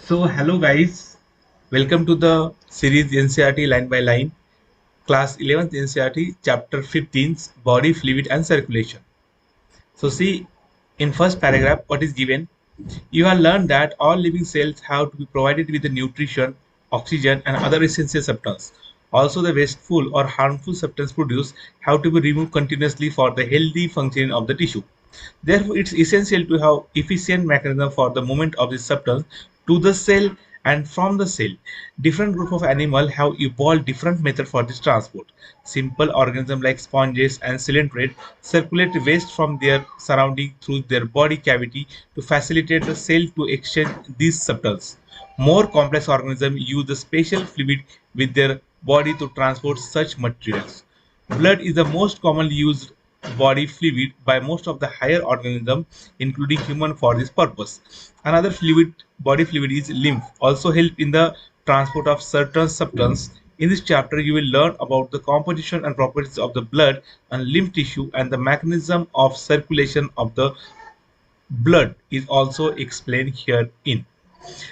So, hello guys, welcome to the series NCRT line by line, class 11th NCRT, chapter 15, body fluid and circulation. So, see, in first paragraph, what is given? You have learned that all living cells have to be provided with the nutrition, oxygen, and other essential substances. Also, the wasteful or harmful substances produced have to be removed continuously for the healthy functioning of the tissue. Therefore, it's essential to have efficient mechanism for the movement of this substance to the cell and from the cell. Different group of animal have evolved different method for this transport. Simple organisms like sponges and coelenterates circulate waste from their surrounding through their body cavity to facilitate the cell to exchange these substances. More complex organisms use the special fluid with their body to transport such materials. Blood is the most commonly used body fluid by most of the higher organisms, including human, for this purpose. Another body fluid is lymph, also help in the transport of certain substances. In this chapter, you will learn about the composition and properties of the blood and lymph tissue and the mechanism of circulation of the blood is also explained here in.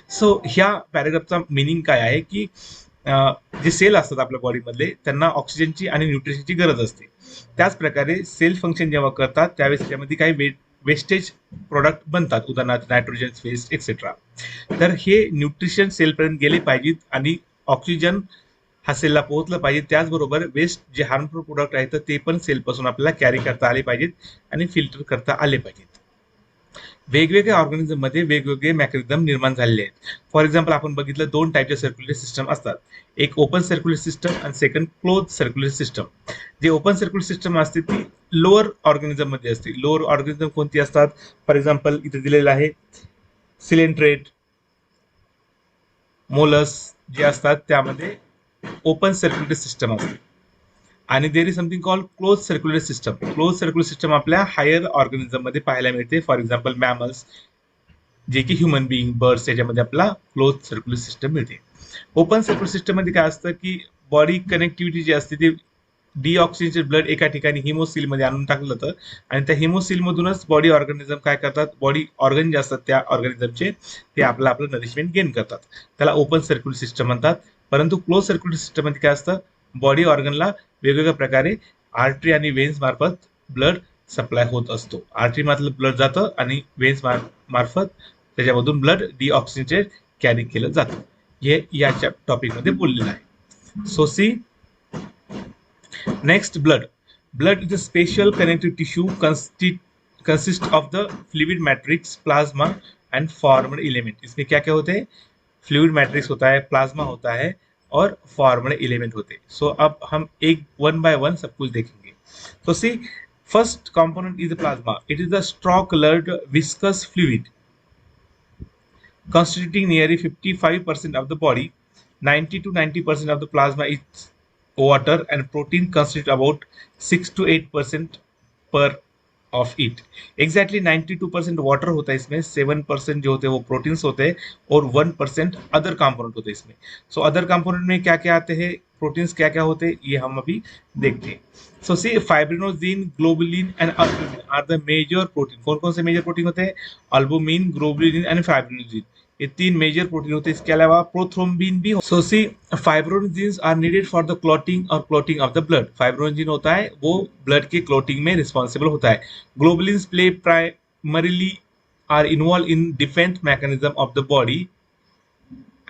सो ह्या पॅरेग्राफचा meaning काय आहे की जे cell असतात आपल्या बॉडीमधले त्यांना ऑक्सिजनची आणि न्यूट्रिशनची गरज असते. त्याच प्रकारे सेल फंक्शन जेव्हा करतात त्यावेळेस त्यामध्ये काही वेस्टेज प्रोडक्ट बनतात, उदाहरणार्थ नायट्रोजन वेस्ट एक्सेट्रा. तर हे न्यूट्रिशन सेलपर्यंत गेले पाहिजेत आणि ऑक्सिजन हा सेलला पोहोचलं पाहिजे. त्याचबरोबर वेस्ट जे हार्मफुल प्रोडक्ट आहेत ते पण सेलपासून आपल्याला कॅरी करता आले पाहिजेत आणि फिल्टर करता आले पाहिजेत. वेगवेगळ्या ऑर्गॅनिझम मध्ये वेगवेगळे मेकॅनिझम निर्माण झालेले आहेत. फॉर एक्झाम्पल आपण बघितलं दोन टाईपचे सर्क्युलेटरी सिस्टम असतात, एक ओपन सर्क्युलेटरी सिस्टम आणि सेकंड क्लोज सर्क्युलेटरी सिस्टम. जे ओपन सर्क्युलेटरी सिस्टम असते ती लोअर ऑर्गॅनिझम मध्ये असते. लोअर ऑर्गॅनिझम कोणती असतात? फॉर एक्झाम्पल इथे दिलेलं आहे सिलेंट्रेट, मोलस जे असतात त्यामध्ये ओपन सर्क्युलेटरी सिस्टम असते. आणि there is something called close circular system. Close circular system आपल्या हायर ऑर्गॅनिझम मध्ये पाहायला मिळते. फॉर एक्झाम्पल मॅमल्स, जे की ह्युमन बिईंग, बर्ड्स, याच्यामध्ये आपला क्लोज सर्क्युलर सिस्टम मिळते. ओपन सर्क्युलर सिस्टम मध्ये काय असतं की बॉडी कनेक्टिव्हिटी जी असते ती डिऑक्सिजनेटेड ब्लड एका ठिकाणी हिमोसिल मध्ये आणून टाकलं जातं आणि त्या हिमोसिल मधूनच बॉडी ऑर्गॅनिझम काय करतात, बॉडी ऑर्गन जे असतात त्या ऑर्गॅनिझमचे ते आपलं नरिशमेंट गेन करतात. त्याला ओपन सर्क्युलर सिस्टम म्हणतात. परंतु क्लोज सर्क्युलर सिस्टम मध्ये काय असतं, बॉडी ऑर्गनला वेगवेगळ्या प्रकारे आर्टरी आणि वेन्स मार्फत ब्लड सप्लाय होत असतो. आर्टरी मधलं ब्लड जातं आणि वेन्स मार्फत त्याच्यामधून ब्लड डिऑक्सिजनेटेड कॅरी केलं जातं. हे याच्या टॉपिक मध्ये बोललेलं आहे. So see next, blood. Blood is a special connective tissue consist of the fluid matrix, plasma and formed element. इसमें क्या क्या होते हैं? फ्लूइड मैट्रिक्स होता है, प्लाज्मा होता है और फॉर्मड एलिमेंट होते हैं. सो अब हम एक वन बाय वन सब कुछ देखेंगे. तो सी, first component is the plasma. It is a straw colored viscous fluid constituting nearly 55% of the body. 90 to 90% of the plasma is water and protein constitute about 6 to 8% per of it. Exactly 92% water होता है इसमें, 7% जो होते हैं वो proteins होते हैं और 1% अदर कंपोनेंट होते हैं इसमें. सो अदर कंपोनेंट में क्या क्या आते हैं, प्रोटीन्स क्या क्या होते हैं, ये हम अभी देखते हैं. So see, fibrinogen, globulin and albumin are the major protein. कौन कौन से मेजर प्रोटीन होते हैं? Albumin, globulin and fibrinogen. ये तीन मेजर प्रोटीन होते हैं. इसके अलावा प्रोथ्रोम्बिन भी. So see, fibrinogens are needed for the clotting और clotting of the blood. Fibrinogen होता है वो ब्लड के क्लॉटिंग में रिस्पॉन्सिबल होता है. Globulins play primarily are involved in defense mechanism of the body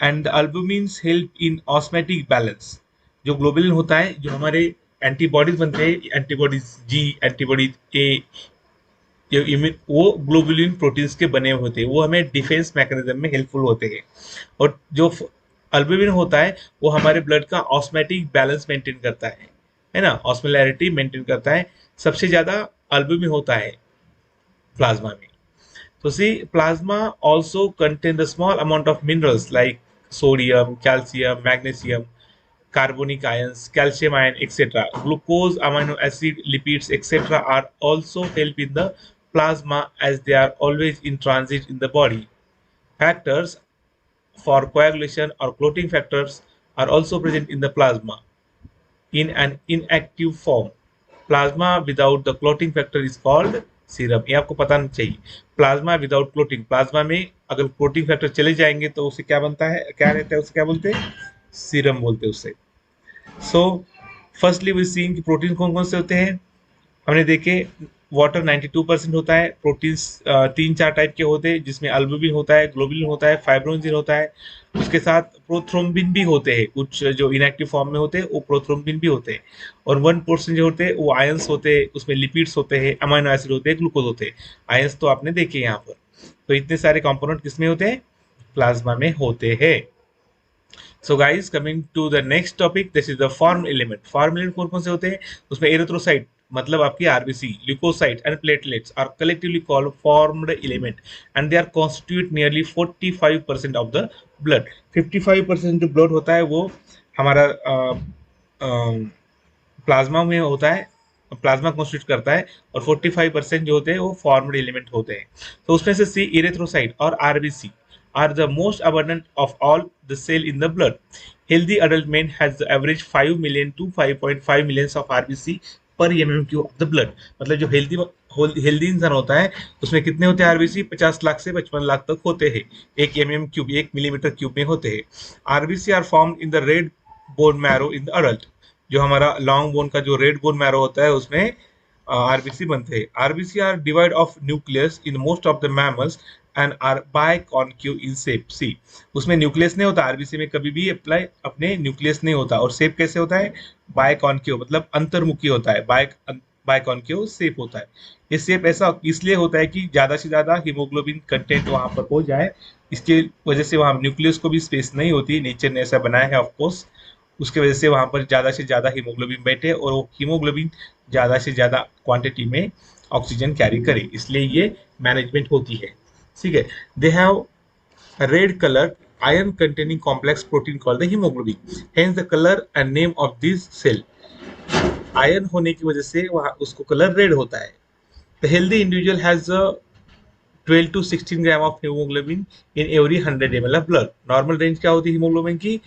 and the albumins help in osmotic balance. जो globulin होता है, जो हमारे एंटीबॉडीज बनते हैं, एंटीबॉडीज जी, एंटीबॉडीज ए, वो ग्लोबुलिन प्रोटीन्स के बने होते हैं, वो हमें डिफेंस मैकेनिज्म में हेल्पफुल होते हैं. और जो अल्बुमिन होता है वो हमारे ब्लड का ऑस्मेटिक बैलेंस मेंटेन करता है ना, ऑस्मोलैरिटी मेंटेन करता है. सबसे ज्यादा अल्बुमिन होता है प्लाज्मा में. So see, plasma also contain the small amount of minerals like sodium, calcium, magnesium, carbonic ions, calcium ion, etc. Glucose, amino acid, lipids, etc. are also help in the plasma as they are always in transit in the body. Factors for coagulation or clotting factors are also present in the plasma in an inactive form. Plasma without the clotting factor is called serum, ये आपको पता नहीं चाहिए। Plasma without clotting, plasma में अगर clotting factor चले जाएंगे तो उसे क्या बनता है, क्या रहता है, उसे क्या बोलते हैं, सीरम बोलते हैं उसे। सो फर्स्टली वी सीन कि प्रोटीन कौन कौन से होते हैं, हमने देखे वाटर 92% होता है, प्रोटीन्स तीन चार टाइप के होते हैं जिसमें अल्बुमिन होता है, ग्लोबुलिन होता है, फाइब्रोंजिन होता है, उसके साथ प्रोथ्रोम्बिन भी होते हैं, कुछ जो इनएक्टिव फॉर्म में होते हैं वो प्रोथ्रोम्बिन भी होते हैं, और 1% जो होते हैं वो आयंस होते हैं, उसमें लिपिड्स होते हैं, अमाइनो एसिड होते हैं, ग्लूकोज होते हैं। आयंस तो आपने देखे यहाँ पर। तो इतने सारे कंपोनेंट किसमें होते हैं, प्लाज्मा में होते हैं। So guys coming to the next topic, this is the form element. Form element कौन कौन से होते हैं, उसमें एरिथ्रोसाइट मतलब आपकी RBC, leucocyte and platelets are collectively called formed element and they are constitute nearly 45% of the blood. 55% जो blood होता है वो हमारा प्लाज्मा में होता है, प्लाज्मा कॉन्स्टिट्यूट करता है, और 45% जो होते हैं वो फॉर्म्ड एलिमेंट होते हैं। तो उसमें से सी इरेथ्रोसाइट और RBC are the most abundant of all the cell in the blood. Healthy adult man has the average 5 million to 5.5 millions of RBC per mmq of the blood. मतलब जो healthy इंसान होता है उसमें कितने होते हैं आरबीसी, 50 लाख से 55 लाख तक होते हैं, एक क्यूब, 1 मिलीमीटर क्यूब में होते हैं। RBC are form in the red bone marrow in the adult, जो हमारा लॉन्ग बोन का जो रेड बोन मैरो होता है उसमें आरबीसी बनते हैं। RBC are divide of nucleus in most of the mammals and are biconcave in shape. See उसमें न्यूक्लियस नहीं होता, आरबीसी में कभी भी अप्लाई अपने न्यूक्लियस नहीं होता, और शेप कैसे होता है, बायकॉन्केव मतलब अंतर्मुखी होता है, बायकॉन्केव शेप होता है। ये शेप ऐसा इसलिए होता है कि ज्यादा से ज्यादा हीमोग्लोबिन कंटेंट वहां पर हो जाए, इसकी वजह से वहां न्यूक्लियस को भी स्पेस नहीं होती, नेचर ने ऐसा बनाया है ऑफकोर्स, उसके वजह से वहां पर ज्यादा से ज्यादा हीमोग्लोबिन बैठे और वो हीमोग्लोबिन ज्यादा से ज्यादा क्वांटिटी में ऑक्सीजन कैरी करे, इसलिए ये मैनेजमेंट होती है। ठीक है, they have read colour iron containing complex protein called the hemoglobin, hence the color and name of this cell। Iron होने की वजह से वहाँ उसको कलर रेड होता है। The healthy individual has a 12 to 16 gram of hemoglobin in every 100 ml of blood। Normal range क्या होती है हीमोग्लोबिन की,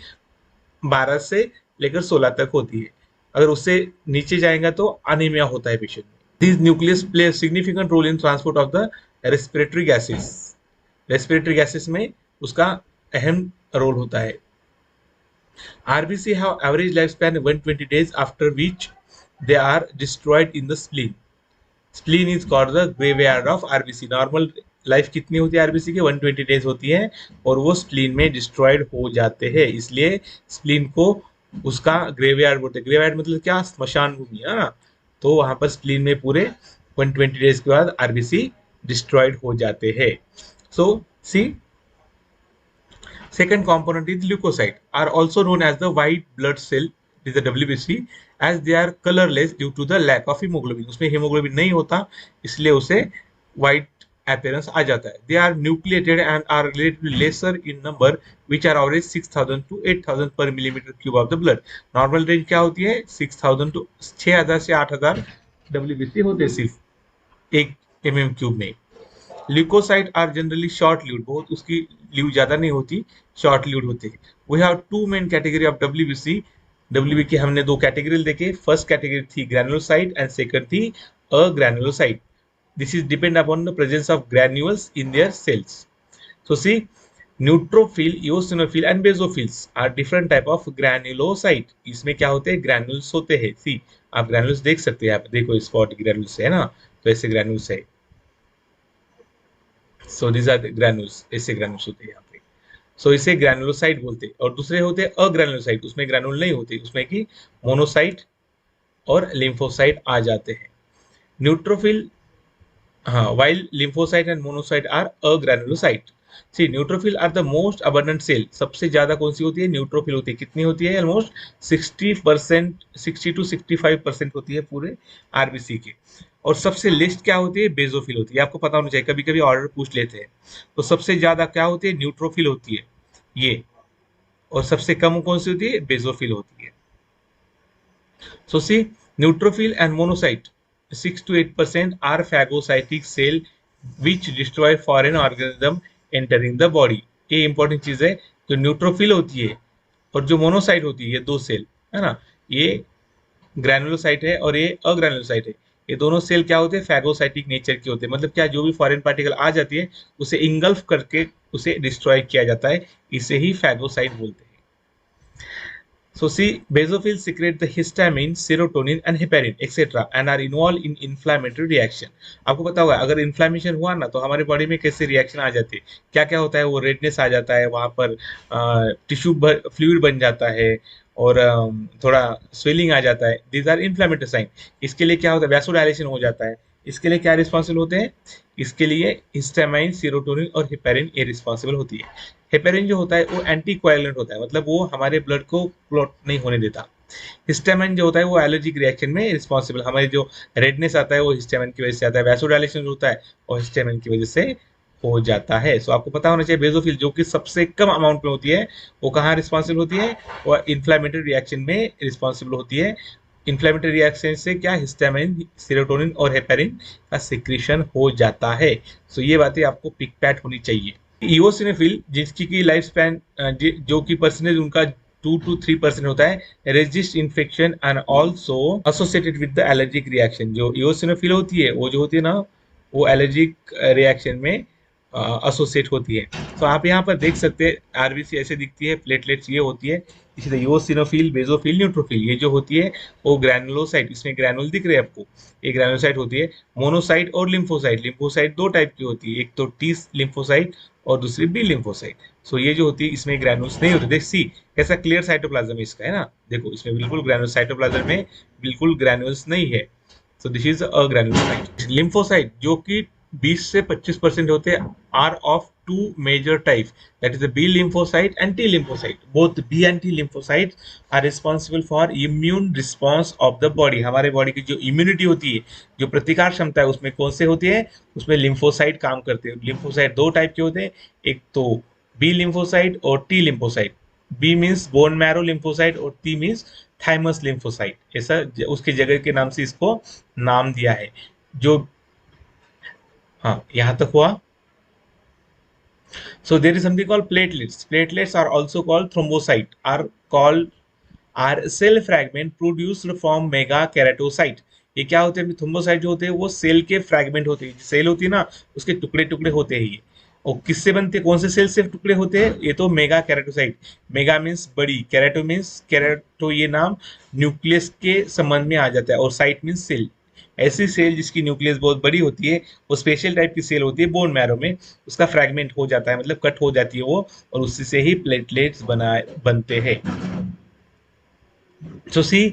12 से लेकर 16 तक होती है, अगर उससे नीचे जाएगा तो अनीमिया होता है पेशेंट में। These nucleus play a significant role in transport of the respiratory gases। Respiratory gases में उसका अहम रोल होता है। RBC have average life span 120 days after which they are destroyed in the spleen। Spleen is called the graveyard of RBC. Normal life कितनी होती है RBC की, 120 days होती है, और वो स्प्लीन में डिस्ट्रॉयड हो जाते हैं, इसलिए स्प्लीन को उसका ग्रेवयार्ड बोलते हैं। ग्रेवयार्ड मतलब क्या, स्मशान भूमि है ना, तो वहां पर स्प्लीन में पूरे 120 days के बाद आरबीसी डिस्ट्रॉयड हो जाते हैं। So see, second component is leukocyte, are also known as the white blood cell, it is the WBC, as they are colorless due to the lack of hemoglobin। उसमें hemoglobin नहीं होता इसलिए उसे white appearance आ जाता है। They are nucleated and are relatively lesser in number, which are average 6000 to 8000 per millimeter cube of the blood। Normal range क्या होती है, 6000 to 6000 से 8000 WBC होते हैं सिर्फ 1 mm³ में। Leucocyte are generally short lived, बहुत उसकी ल्यूड ज्यादा नहीं होती, शॉर्ट ल्यूड होते हैं। We have two main category of WBC. W B हमने दो कैटेगरी देखे, फर्स्ट कैटेगरी थी ग्रैनुलोसाइट एंड सेकंड थी agranulocyte. This is depend upon the presence of granules in their cells. So see, neutrophil, eosinophil and basophils are different type of granulocyte. इसमें क्या होते हैं, granules होते हैं। सी आप ग्रैनुल्स देख सकते हैं, आप देखो स्पॉट ग्रैनुल्स है ना, तो ऐसे ग्रैनुल्स है। सो दिस आर ग्रैनुल्स, ऐसे ग्रैनुल्स होते हैं यहाँ पे। सो इसे ग्रैनुलोसाइट बोलते हैं। और दूसरे होते हैं अग्रैनुलोसाइट, उसमें ग्रैनुल नहीं होती, उसमें की मोनोसाइट और लिम्फोसाइट आ जाते हैं। न्यूट्रोफिल, हाँ, while lymphocyte and monocyte are agranulocyte। See, neutrophil are the most abundant cell। सबसे ज्यादा कौन सी होती है, न्यूट्रोफिल होती है। कितनी होती है, ऑलमोस्ट 60%, 60 to 65% होती है पूरे आरबीसी के। और सबसे लिस्ट क्या होती है, बेजोफिल होती है। आपको पता होना चाहिए, कभी कभी ऑर्डर पूछ लेते हैं। तो सबसे ज्यादा क्या होती है, न्यूट्रोफिल होती है ये, और सबसे कम कौन सी होती है, बेजोफिल होती है। So see, neutrophil and monocyte 6 to 8% are phagocytic cell which destroy foreign organism entering the body। ये इंपॉर्टेंट चीज है। जो न्यूट्रोफिल होती है और जो मोनोसाइट होती है, ये दो सेल है ना, ये ग्रैनुलोसाइट है और ये अग्रैनुलोसाइट है। ये दोनों सेल क्या होते हैं, फैगोसाइटिक नेचर के होते हैं। मतलब क्या, जो भी फॉरेन पार्टिकल आ जाती है उसे इंगल्फ करके उसे डिस्ट्रॉय किया जाता है, इसे ही फैगोसाइट बोलते हैं। So see, basophils secrete the histamine, serotonin and heparin, etc. and are involved in inflammatory reaction. आपको पता होगा अगर इन्फ्लामेशन हुआ ना तो हमारे बॉडी में कैसे रिएक्शन आ जाती है, क्या क्या होता है, वो रेडनेस आ जाता है, वहाँ पर टिश्यू फ्लूइड बन जाता है और थोड़ा स्वेलिंग आ जाता है। These are inflammatory sign. इसके लिए क्या होता है, वैसोडायलेशन हो जाता है। इसके लिए क्या रिस्पॉन्सिबल होते हैं, इसके लिए हिस्टामाइन, सीरोटोनिन और हेपेरिन ये रिस्पॉन्सिबल होती है। हेपेरिन जो होता है वो एंटी कोएगुलेंट होता है, मतलब वो हमारे ब्लड को क्लॉट नहीं होने देता। हिस्टामाइन जो होता है वो एलर्जिक रिएक्शन में रिस्पॉन्सिबल, हमारे जो रेडनेस आता है वो हिस्टामाइन की वजह से आता है, वैसोडायलेशन होता है और हिस्टामाइन की वजह से हो जाता है। सो आपको पता होना चाहिए बेसोफिल जो कि सबसे कम अमाउंट में होती है वो कहाँ रिस्पॉन्सिबल होती है, वो इन्फ्लामेटरी रिएक्शन में रिस्पॉन्सिबल होती है। इन्फ्लेमेटरी रिएक्शन से क्या, हिस्टामाइन, सेरोटोनिन और हेपेरिन का सिक्रीशन हो जाता है। सो ये बातें आपको पिक पैट होनी चाहिए। इओसिनोफिल जिसकी की लाइफ स्पैन जो कि परसेंटेज उनका 2 to 3% होता है, resist infection and also associated with the allergic reaction. जो इओसिनोफिल होती है वो जो होती है ना, वो एलर्जिक रिएक्शन में एसोसिएट होती है। तो आप यहाँ पर देख सकते हैं आरबीसी ऐसे दिखती है, प्लेटलेट्स ये होती है, इसी तरह इओसिनोफिल, बेसोफिल, न्यूट्रोफिल ये जो होती है वो ग्रैनुलोसाइट, इसमें ग्रैनुल दिख रहे हैं आपको, ये ग्रैनुलोसाइट होती है। मोनोसाइट और लिम्फोसाइट, लिम्फोसाइट दो टाइप की होती है, एक तो टी लिम्फोसाइट और दूसरी बी लिम्फोसाइट। सो ये जो होती है इसमें ग्रैनुल्स नहीं होते। देख सी कैसा क्लियर साइटोप्लाज्म है इसका, है ना, देखो इसमें बिल्कुल ग्रैनुल, साइटोप्लाज्म में बिल्कुल ग्रैनुल्स नहीं है। So this is a granulocyte. Lymphocyte जो कि 20 से 25% होते हैं, are of two major type, that is the B lymphocyte and T lymphocyte. Both B and T lymphocytes are responsible for immune response of the body. हमारे body की जो immunity होती है, जो प्रतिकार क्षमता है, उसमें कौन से होती है, उसमें लिम्फोसाइट काम करते हैं। लिम्फोसाइट दो टाइप के होते हैं, एक तो बी लिम्फोसाइट और T lymphocyte. B means bone marrow lymphocyte और टी मीन्स थाइमस लिम्फोसाइट, ऐसा उसके जगह के नाम से इसको नाम दिया है। जो हाँ यहाँ तक हुआ। So there is something called platelets. Platelets are also called thrombocyte. Are cell fragment produced from megakaryocyte. ये क्या होते हैं, थ्रोम्बोसाइट जो होते हैं वो सेल के फ्रैगमेंट होते हैं। सेल होती है ना, उसके टुकड़े टुकड़े होते हैं ये। और किससे बनते हैं, कौन से सेल से टुकड़े होते हैं, ये तो मेगा कैरेटोसाइट। मेगा मीन्स बड़ी, कैरेटो मीन्स, कैरेटो ये नाम न्यूक्लियस के संबंध में आ जाता है, और साइट मीन्स सेल। ऐसी सेल जिसकी न्यूक्लियस बहुत बड़ी होती है वो स्पेशल टाइप की सेल होती है, बोन मैरो में उसका फ्रैगमेंट हो जाता है, मतलब कट हो जाती है वो, और उसी से ही प्लेटलेट्स बनते हैं। So see,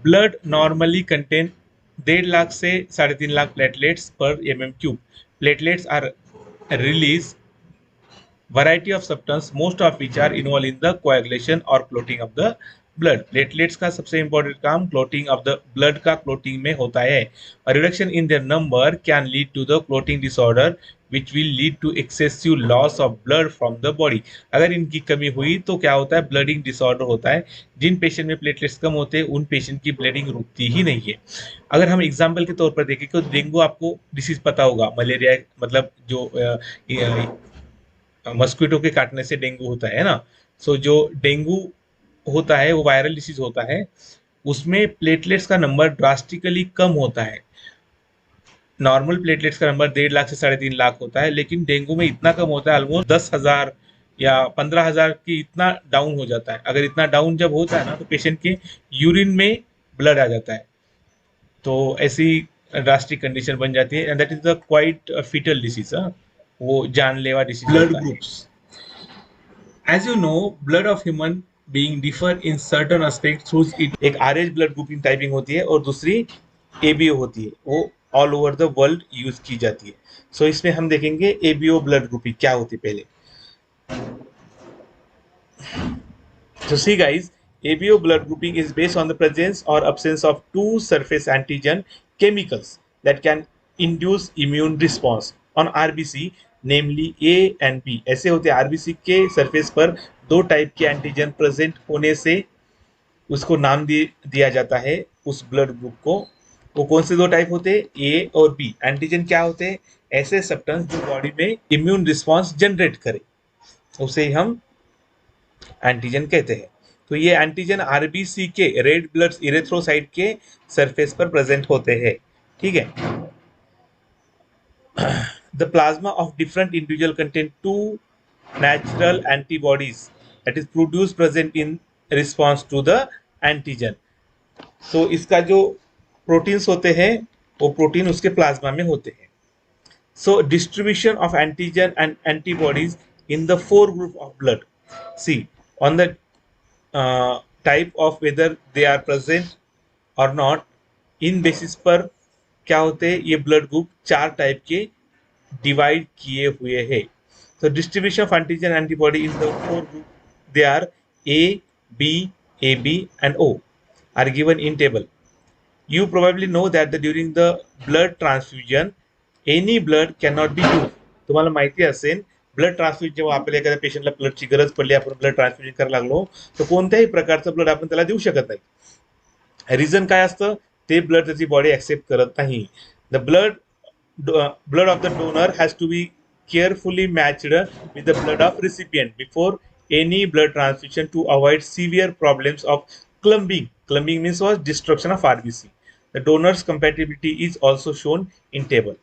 blood normally contain 1.5 lakh से 3.5 lakh platelets per mm3। Platelets are release variety of substance, most of which are involved in the coagulation or clotting of the blood. Platelets का सबसे इंपॉर्टेंट काम क्लोटिंग ऑफ द ब्लड का clotting में होता है। Reduction in their number can lead to the clotting disorder which will lead to excessive loss of blood from the body. अगर इनकी कमी हुई तो क्या होता है, ब्लडिंग डिसऑर्डर होता है। जिन पेशेंट में प्लेटलेट्स कम होते हैं उन पेशेंट की ब्लीडिंग रुकती ही नहीं है। अगर हम एग्जाम्पल के तौर पर देखें तो डेंगू आपको डिसीज पता होगा, मलेरिया मतलब जो मस्क्वीटो के काटने से डेंगू होता है ना। सो जो डेंगू होता है वो वायरल डिसीज होता है, उसमें प्लेटलेट्स का नंबर ड्रास्टिकली कम होता है। नॉर्मल प्लेटलेट्स का नंबर 1.5 लाख से 3.5 लाख होता है, लेकिन डेंगू में इतना कम होता है, ऑलमोस्ट 10,000 या 15,000 की इतना डाउन हो जाता है। अगर इतना डाउन जब होता है ना तो पेशेंट के यूरिन में ब्लड आ जाता है, तो ऐसी ड्रास्टिक कंडीशन बन जाती है, and that is the quite foetal disease, वो जानलेवा disease. Blood groups, as you know, blood of human being differ in certain aspects through it। एक RH ब्लड ग्रुपिंग टाइपिंग होती है और दूसरी ABO होती है, वो all over the world use की जाती है। सो इसमें हम देखेंगे ABO ब्लड ग्रुपिंग क्या होती है पहले। So see guys, ABO blood grouping is based on the presence or absence of two surface antigen chemicals that can induce immune response on RBC, namely A and B। ऐसे होते हैं RBC के surface पर दो type के antigen present होने से उसको नाम दिया जाता है उस ब्लड ग्रुप को। वो कौन से दो टाइप होते हैं, ए और बी। एंटीजन क्या होते हैं, ऐसे सब्सटेंस जो बॉडी में इम्यून रिस्पॉन्स जनरेट करे, उसे हम एंटीजन कहते हैं। तो ये एंटीजन आरबीसी के रेड ब्लड इरेथ्रोसाइट के सरफेस पर प्रेजेंट होते हैं। ठीक है. The plasma of different individual contain two natural antibodies that is produced present in response to the antigen. तो इसका जो प्रोटीन्स होते हैं वो प्रोटीन उसके प्लाज्मा में होते हैं. So distribution of antigen and antibodies in the four group of blood. See on the type of whether they are present or not, in basis पर क्या होते हैं, ये ब्लड ग्रुप चार टाइप के डिवाइड किए हुए हैं. So distribution of antigen antibody in the four group, they are A, B, AB and O are given in table. You probably know that during the blood transfusion any blood cannot be used. तुम्हाला माहिती असेल blood transfusion जेव्हा आपल्याला एखाद्या पेशंटला ब्लडची गरज पडली, आपण ब्लड ट्रान्सफ्यूजन करायला लागलो, तर कोणत्याही प्रकारचं ब्लड आपण त्याला देऊ शकत नाही. रिझन काय असतं, ते ब्लड त्याची बॉडी ऍक्सेप्ट करत नाही. The blood of the donor has to be carefully matched with the blood of recipient before any blood transfusion to avoid severe problems of clumping. Clumping means was destruction of RBC. The donor's compatibility is also shown in table.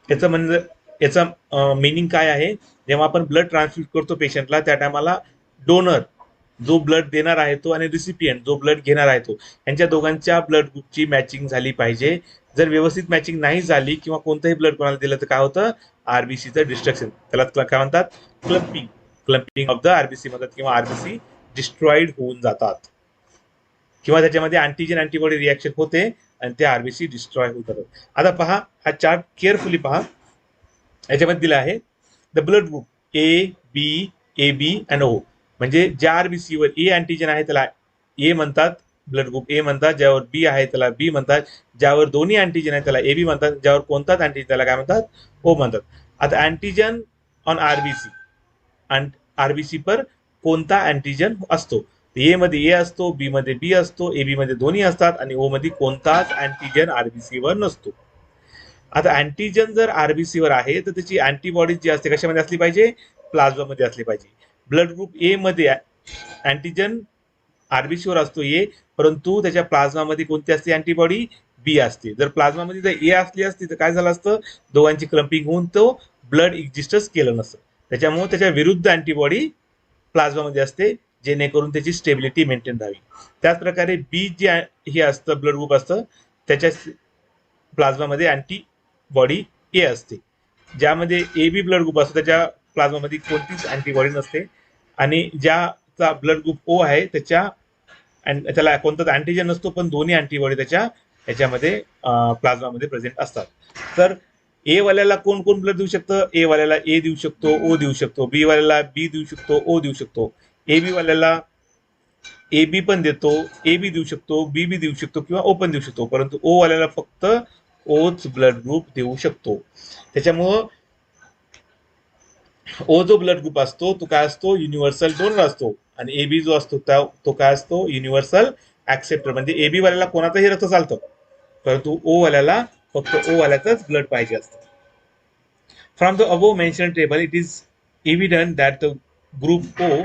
याचं म्हणजे याचा meaning काय आहे, जेव्हा आपण blood ट्रान्सफ्यूज करतो पेशंटला त्या टायमाला डोनर जो ब्लड देणार आहे तो आणि रिसिपियंट जो ब्लड घेणार आहे तो यांच्या दोघांच्या ब्लड ग्रुपची मॅचिंग झाली पाहिजे. जर व्यवस्थित मॅचिंग नाही झाली किंवा कोणतंही ब्लड कोणाला दिलं तर काय होतं, आरबीसीचं डिस्ट्रक्शन, त्याला काय म्हणतात, clumping. Clumping of the RBC म्हणतात किंवा आरबीसी डिस्ट्रॉइड होऊन जातात किंवा त्याच्यामध्ये अँटीजन अँटीबॉडी रिॲक्शन होते आणि ते आरबीसी डिस्ट्रॉय होत जातात. आता पहा हा चार्ट केअरफुली पहा. याच्यामध्ये दिला आहे the blood group A B A B and O, म्हणजे ज्या आरबीसीवर ए अँटीजन आहे त्याला ए म्हणतात, ब्लड ग्रुप ए म्हणतात. ज्यावर बी आहे त्याला बी म्हणतात. ज्यावर दोन्ही अँटीजन आहे त्याला ए बी म्हणतात. ज्यावर कोणताच अँटीजन त्याला काय म्हणतात, ओ म्हणतात. आता अँटीजन ऑन आरबीसी आणि आरबीसी पर कोणता अँटीजन असतो, ए मध्ये ए असतो, बी मध्ये बी असतो, ए बी मध्ये दोन्ही असतात आणि ओ मध्ये कोणताच अँटीजन आरबीसी वर नसतो. आता अँटीजन जर आरबीसी वर आहे तर त्याची अँटीबॉडी जी असते कशामध्ये असली पाहिजे, प्लाझ्मा मध्ये असली पाहिजे. ब्लड ग्रुप ए मध्ये अँटीजन आरबीसी वर असतो ए, परंतु त्याच्या प्लाझ्मा मध्ये कोणती असते अँटीबॉडी, बी असते. जर प्लाझ्मा मध्ये जर ए असली असती तर काय झालं असतं, दोघांची क्लम्पिंग होऊन तो ब्लड एक्झिस्टच केलं नसतं. त्याच्यामुळे त्याच्या विरुद्ध अँटीबॉडी प्लाझ्मा मध्ये असते जेणेकरून त्याची स्टेबिलिटी मेंटेन राहावी. त्याच प्रकारे बी जे हे असतं ब्लड ग्रुप असतं त्याच्या प्लाझ्मा मध्ये अँटीबॉडी ए असते. ज्यामध्ये ए बी ब्लड ग्रुप असतो त्याच्या प्लाझ्मा मध्ये कोणतीच अँटीबॉडी नसते आणि ज्याचा ब्लड ग्रुप ओ आहे त्याला कोणताच अँटीजन नसतो पण दोन्ही अँटीबॉडी त्याच्या याच्यामध्ये प्लाझ्मा मध्ये प्रेझेंट असतात. तर ए वाल्याला कोण कोण ब्लड देऊ शकतं, ए वाल्याला ए देऊ शकतो, ओ देऊ शकतो, बी वाल्याला बी देऊ शकतो, ओ देऊ शकतो, ए बी वाल्याला ए बी पण देतो, ए बी देऊ शकतो, बी बी देऊ शकतो किंवा ओ पण देऊ शकतो, परंतु ओ वाल्याला फक्त ओच ब्लड ग्रुप देऊ शकतो. त्याच्यामुळं ओ जो ब्लड ग्रुप असतो तो काय असतो, युनिव्हर्सल डोनर असतो आणि ए बी जो असतो तो काय असतो, युनिव्हर्सल ऍक्सेप्टर. म्हणजे ए बी वाल्याला कोणाचंही रक्त चालतं परंतु ओ वाल्याला फक्त ओ वाल्याचंच ब्लड पाहिजे असतं. From the above mentioned table it is evident that the group O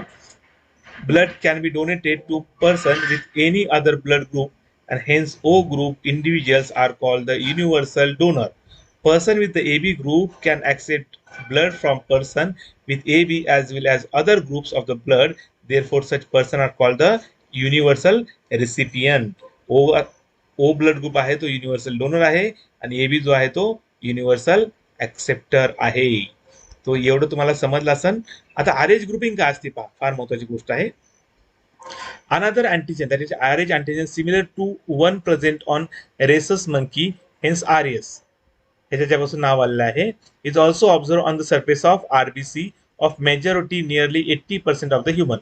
blood can be donated to person with any other blood group and hence O group individuals are called the universal donor. Person with the AB group can accept blood from person with AB as well as other groups of the blood, therefore such person are called the universal recipient. O blood group आहे तो universal donor आहे आणि AB जो आहे तो universal acceptor आहे. तो एवढं तुम्हाला समजलं असेल. आता आरएच ग्रुपिंग काय असते पहा, फार महत्वाची गोष्ट आहे. Another antigen that is RH antigen similar to one present on rhesus monkey hence RS, ह्याच्यापासून नाव आलेलं आहे. Is also observe on the surface of RBC of majority nearly 80% of the human.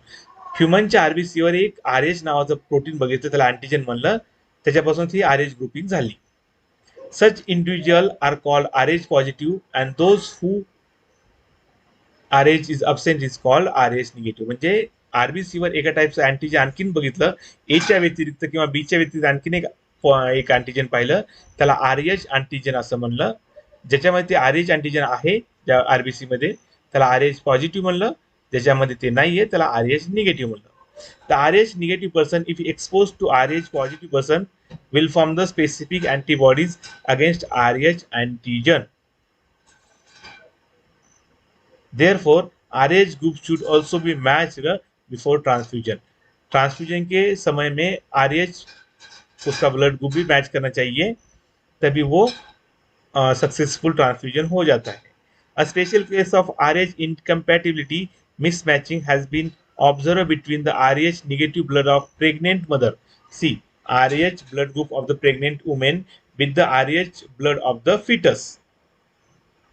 ह्युमनच्या आरबीसीवर एक आरएच नावाचं प्रोटीन बघितलं, त्याला अँटीजन म्हणलं, त्याच्यापासून ही आरएच ग्रुपिंग झाली. Such individual are called RH positive and those who RH is absent is called RH negative. म्हणजे आरबीसी वर एका टाईपचं अँटीजन आणखीन बघितलं, एच्या व्यतिरिक्त किंवा बीच्या व्यतिरिक्त आणखीन एक अँटीजन पाहिलं, त्याला RH अँटीजन असं म्हणलं. ज्याच्यामध्ये ते RH अँटीजन आहे त्या आरबीसी मध्ये त्याला RH पॉझिटिव्ह म्हणलं, ज्याच्यामध्ये ते नाहीये त्याला RH निगेटिव्ह म्हणलं. The RH negative person if expose to RH positive person will form the specific antibodies against RH antigen. Therefore, RH group should also be matched before transfusion. Transfusion के समय में RH उसका blood group भी match करना चाहिए, तभी वो successful transfusion हो जाता है. A special case of RH incompatibility mismatching has been observed between the RH negative blood of pregnant mother. See, RH blood group of the pregnant woman with the RH blood of the fetus.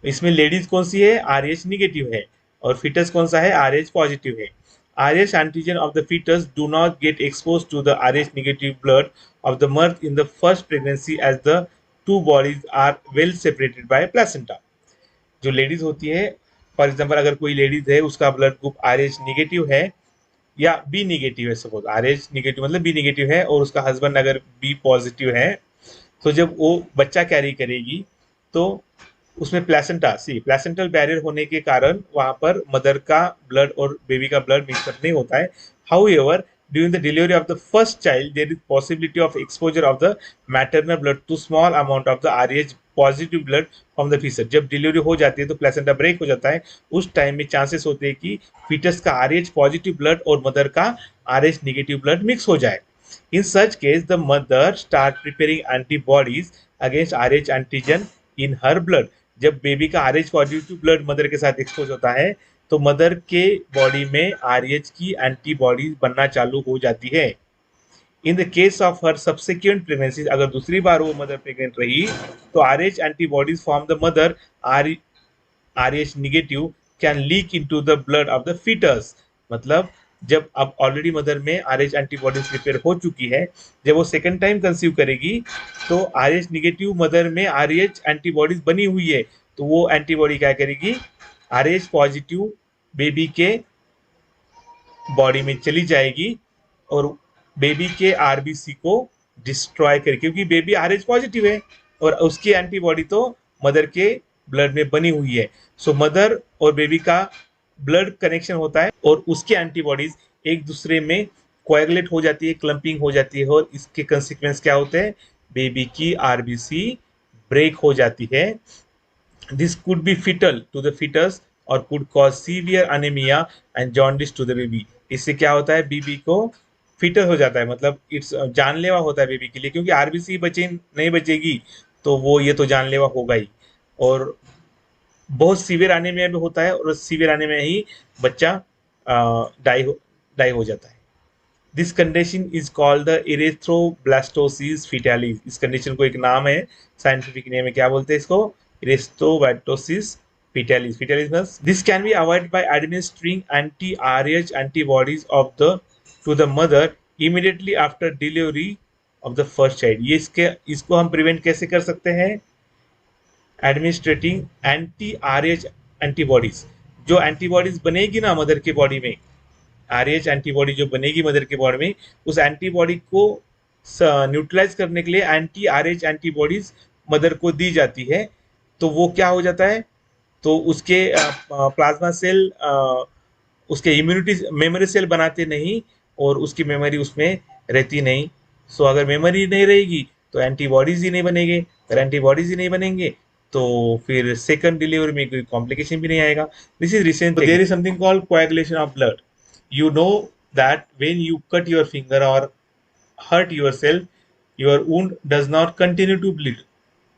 इसमें ladies कौन सी है? RH negative है, और foetus कौन सा है? RH positive है. RH antigen of the fetus do not get exposed to the RH negative blood of the mother in the first pregnancy as the two bodies are well separated by placenta. जो ladies होती है, for example अगर कोई ladies है उसका blood group RH negative है या B negative है, सपोज RH निगेटिव मतलब बी निगेटिव है, और उसका हस्बैंड अगर बी पॉजिटिव है, तो जब वो बच्चा कैरी करेगी तो उसमें प्लेसेंटल बैरियर होने के कारण वहां पर मदर का ब्लड और बेबी का ब्लड मिक्सअप नहीं होता है. However, during the delivery of the first child, there is possibility of exposure of the maternal blood to small amount of the RH positive blood from the foetus. जब delivery हो जाती है तो placenta break हो जाता है, उस time में चांसेस होते हैं कि फीटस का RH पॉजिटिव ब्लड और मदर का RH नेगेटिव ब्लड मिक्स हो जाए. In such case, the mother start preparing antibodies against RH antigen in her blood. जब बेबी का RH पॉजिटिव ब्लड मदर के साथ एक्सपोज होता है तो मदर के बॉडी में RH की एंटीबॉडीज बनना चालू हो जाती है. In the case of her subsequent pregnancy, अगर दूसरी बार वो मदर प्रेग्नेंट रही तो RH antibodies from the mother RH negative can leak into the blood of the foetus. मतलब जब अब ऑलरेडी मदर में RH एंटीबॉडीज प्रिपेयर हो चुकी है, जब वो सेकंड टाइम कंसीव करेगी तो RH निगेटिव मदर में RH एंटीबॉडीज बनी हुई है, तो वो एंटीबॉडी क्या करेगी? RH पॉजिटिव बेबी के बॉडी में चली जाएगी और बेबी के आरबीसी को डिस्ट्रॉय करेगी, क्योंकि बेबी RH पॉजिटिव है और उसकी एंटीबॉडी तो मदर के ब्लड में बनी हुई है. सो मदर और बेबी का ब्लड कनेक्शन होता है और उसकी एंटीबॉडीज एक दूसरे में कोएगुलेट हो जाती है, क्लम्पिंग हो जाती है, और इसके कंसिक्वेंस क्या होते हैं? बेबी की आरबीसी ब्रेक हो जाती है. This could be fetal to the fetus और could cause severe anaemia and jaundice to the baby. इससे क्या होता है? बेबी को फिटल हो जाता है, मतलब इट्स जानलेवा होता है बेबी के लिए, क्योंकि आरबीसी नहीं बचेगी तो वो ये तो जानलेवा होगा ही. और बहुत सीवियर एनीमिया भी होता है और सीवियर एनीमिया ही बच्चा डाई हो जाता है. This condition is called the erythroblastosis fetalis. इस कंडीशन को एक नाम है, साइंटिफिक नेम है, क्या बोलते हैं इसको? Erythroblastosis fetalis. Fetalis means this can be avoided by administering anti-RH antibodies to the mother immediately after delivery of the first child. ये इसको हम प्रिवेंट कैसे कर सकते हैं? Administrating anti-RH antibodies. जो एंटीबॉडीज बनेगी ना मदर के बॉडी में, RH एंटीबॉडी जो बनेगी मदर के बॉडी में, उस एंटीबॉडी को न्यूट्रलाइज करने के लिए anti-RH एंटीबॉडीज मदर को दी जाती है. तो वो क्या हो जाता है? तो उसके प्लाज्मा सेल उसके इम्यूनिटी मेमोरी सेल बनाते नहीं और उसकी मेमोरी उसमें रहती नहीं. सो अगर मेमोरी नहीं रहेगी तो एंटीबॉडीज ही नहीं बनेंगे, अगर एंटीबॉडीज ही नहीं बनेंगे तो फिर सेकंड डिलीवरी में कोई कॉम्प्लिकेशन भी नहीं आएगा. This is recent. There is something called coagulation of blood. You know that when you cut your finger और hurt yourself, your wound does not continue to bleed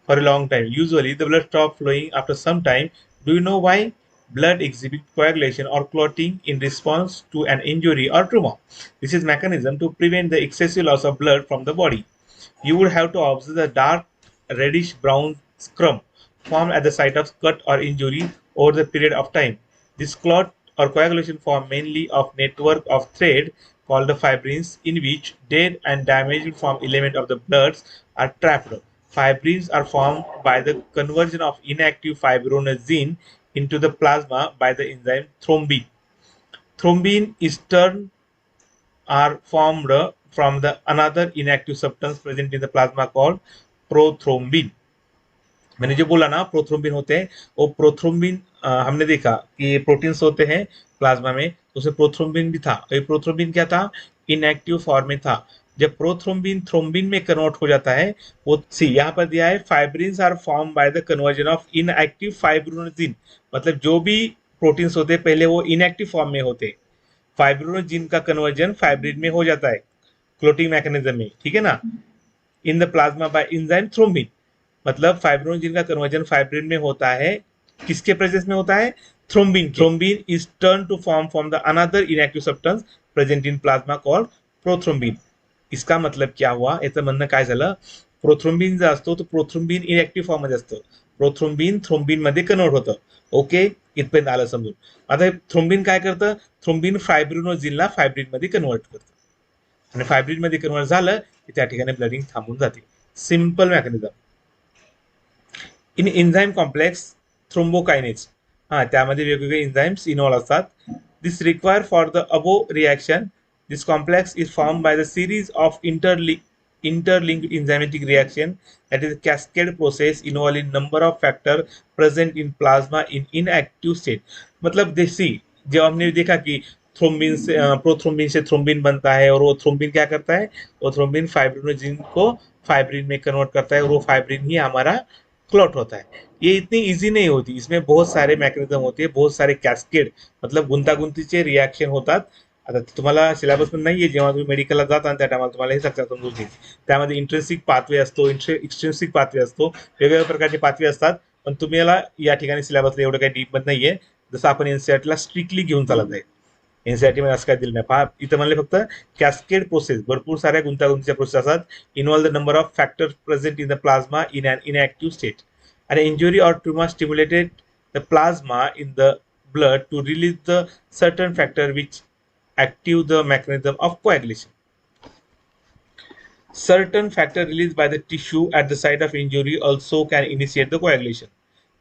for a long time. Usually, the blood stops flowing after some time. Do you know why? Blood exhibits coagulation or clotting in response to an injury or trauma. This is mechanism to prevent the excessive loss of blood from the body. You would have to observe the dark reddish brown scrum formed at the site of cut or injury over the period of time. This clot or coagulation form mainly of network of thread called the fibrins, in which dead and damaged form element of the bloods are trapped. Fibrins are formed by the conversion of inactive fibrinogen into the plasma by the enzyme thrombin. Thrombin ester are formed from the another inactive substance present in the plasma called prothrombin. मैंने जो बोला ना prothrombin होते हैं, वो prothrombin हमने देखा कि प्रोटीन्स होते हैं प्लाज्मा में, तो उसमें प्रोथ्रोम्बिन भी था. ये प्रोथ्रोम्बिन क्या था? इनएक्टिव फॉर्म में था. जब प्रोथ्रोम्बिन थ्रोम्बिन में कन्वर्ट हो जाता है, वो सी यहाँ पर दिया है fibrins are form by the conversion of inactive fibrinogen, मतलब जो भी प्रोटीन्स होते हैं पहले वो इनएक्टिव फॉर्म में होते हैं, फाइब्रिनोजिन का कन्वर्जन फाइब्रिन में हो जाता है क्लोटिंग मैकेनिज्म में, ठीक है ना, in the plasma by enzyme thrombin, मतलब फाइब्रिनोजिन का कन्वर्जन फाइब्रिन में होता है, किसके प्रेजेंस में होता है, thrombin. Thrombin is turn to form from the another inactive substance present in plasma called prothrombin. इसका मतलब क्या हुआ, याचं म्हणणं काय झालं, प्रोथ्रोम्बिन जो असतो तो प्रोथ्रोम्बिन इनएक्टिव्ह फॉर्म मध्ये असतं, प्रोथ्रोम्बिन थ्रोम्बिन मध्ये कन्वर्ट होतं. ओके, इथपर्यंत आलं समजून. आता थ्रोम्बिन काय करतं, थ्रोम्बिन फायब्रिनोजिनला फायब्रिन मध्ये कन्वर्ट करतं आणि फायब्रिन मध्ये कन्वर्ट झालं की त्या ठिकाणी ब्लडिंग थांबून जाते. Simple mechanism. In enzyme complex thrombokinase, हा त्यामध्ये वेगवेगळे एन्झाईम्स इन्व्हॉल्व असतात. दिस रिक्वायर फॉर द अबो reaction. This complex is formed by the series of interlinked enzymatic reaction, that is a cascade process involving number of factors present in plasma in inactive state. मतलब देसी जब हमने देखा कि thrombin से prothrombin से thrombin बनता है और वो थ्रोम्बिन क्या करता है, वो थ्रोम्बिन फाइब्रिनोजिन को फाइब्रिन में कन्वर्ट करता है और वो फाइब्रिन ही हमारा क्लॉट होता है. ये इतनी इजी नहीं होती, इसमें बहुत सारे मैकेनिज्म होते हैं, बहुत सारे कॅस्केड मतलब गुंतागुंतीचे रिॲक्शन होतात. आता तुम्हाला सिलेबस पण नाहीये, जेव्हा तुम्ही मेडिकलला जाता आणि त्या टायमाला तुम्हाला हे सगळं समजून येईल. त्यामध्ये इंट्रेन्सिक पाथवे असतो, एक्सट्रिन्सिक पाथवे असतो, वेगवेगळ्या प्रकारचे पाथवे असतात, पण तुम्हाला या ठिकाणी सिलेबसला एवढं काही डीप मध्ये नाहीये, जसं आपण एनसीईआरटीला स्ट्रिक्टली घेऊन चालत आहे. एनसीईआरटी मध्ये असं काय दिलं नाही पहा, इथं म्हणले फक्त कॅस्केड प्रोसेस, भरपूर साऱ्या गुंतागुंतीच्या प्रोसेस असतात, involve the number of factors present in the plasma in an inactive state. An injury or tumor stimulated the plasma in the blood to release the certain factor which active the mechanism of coagulation. Certain factor released by the tissue at the site of injury also can initiate the coagulation.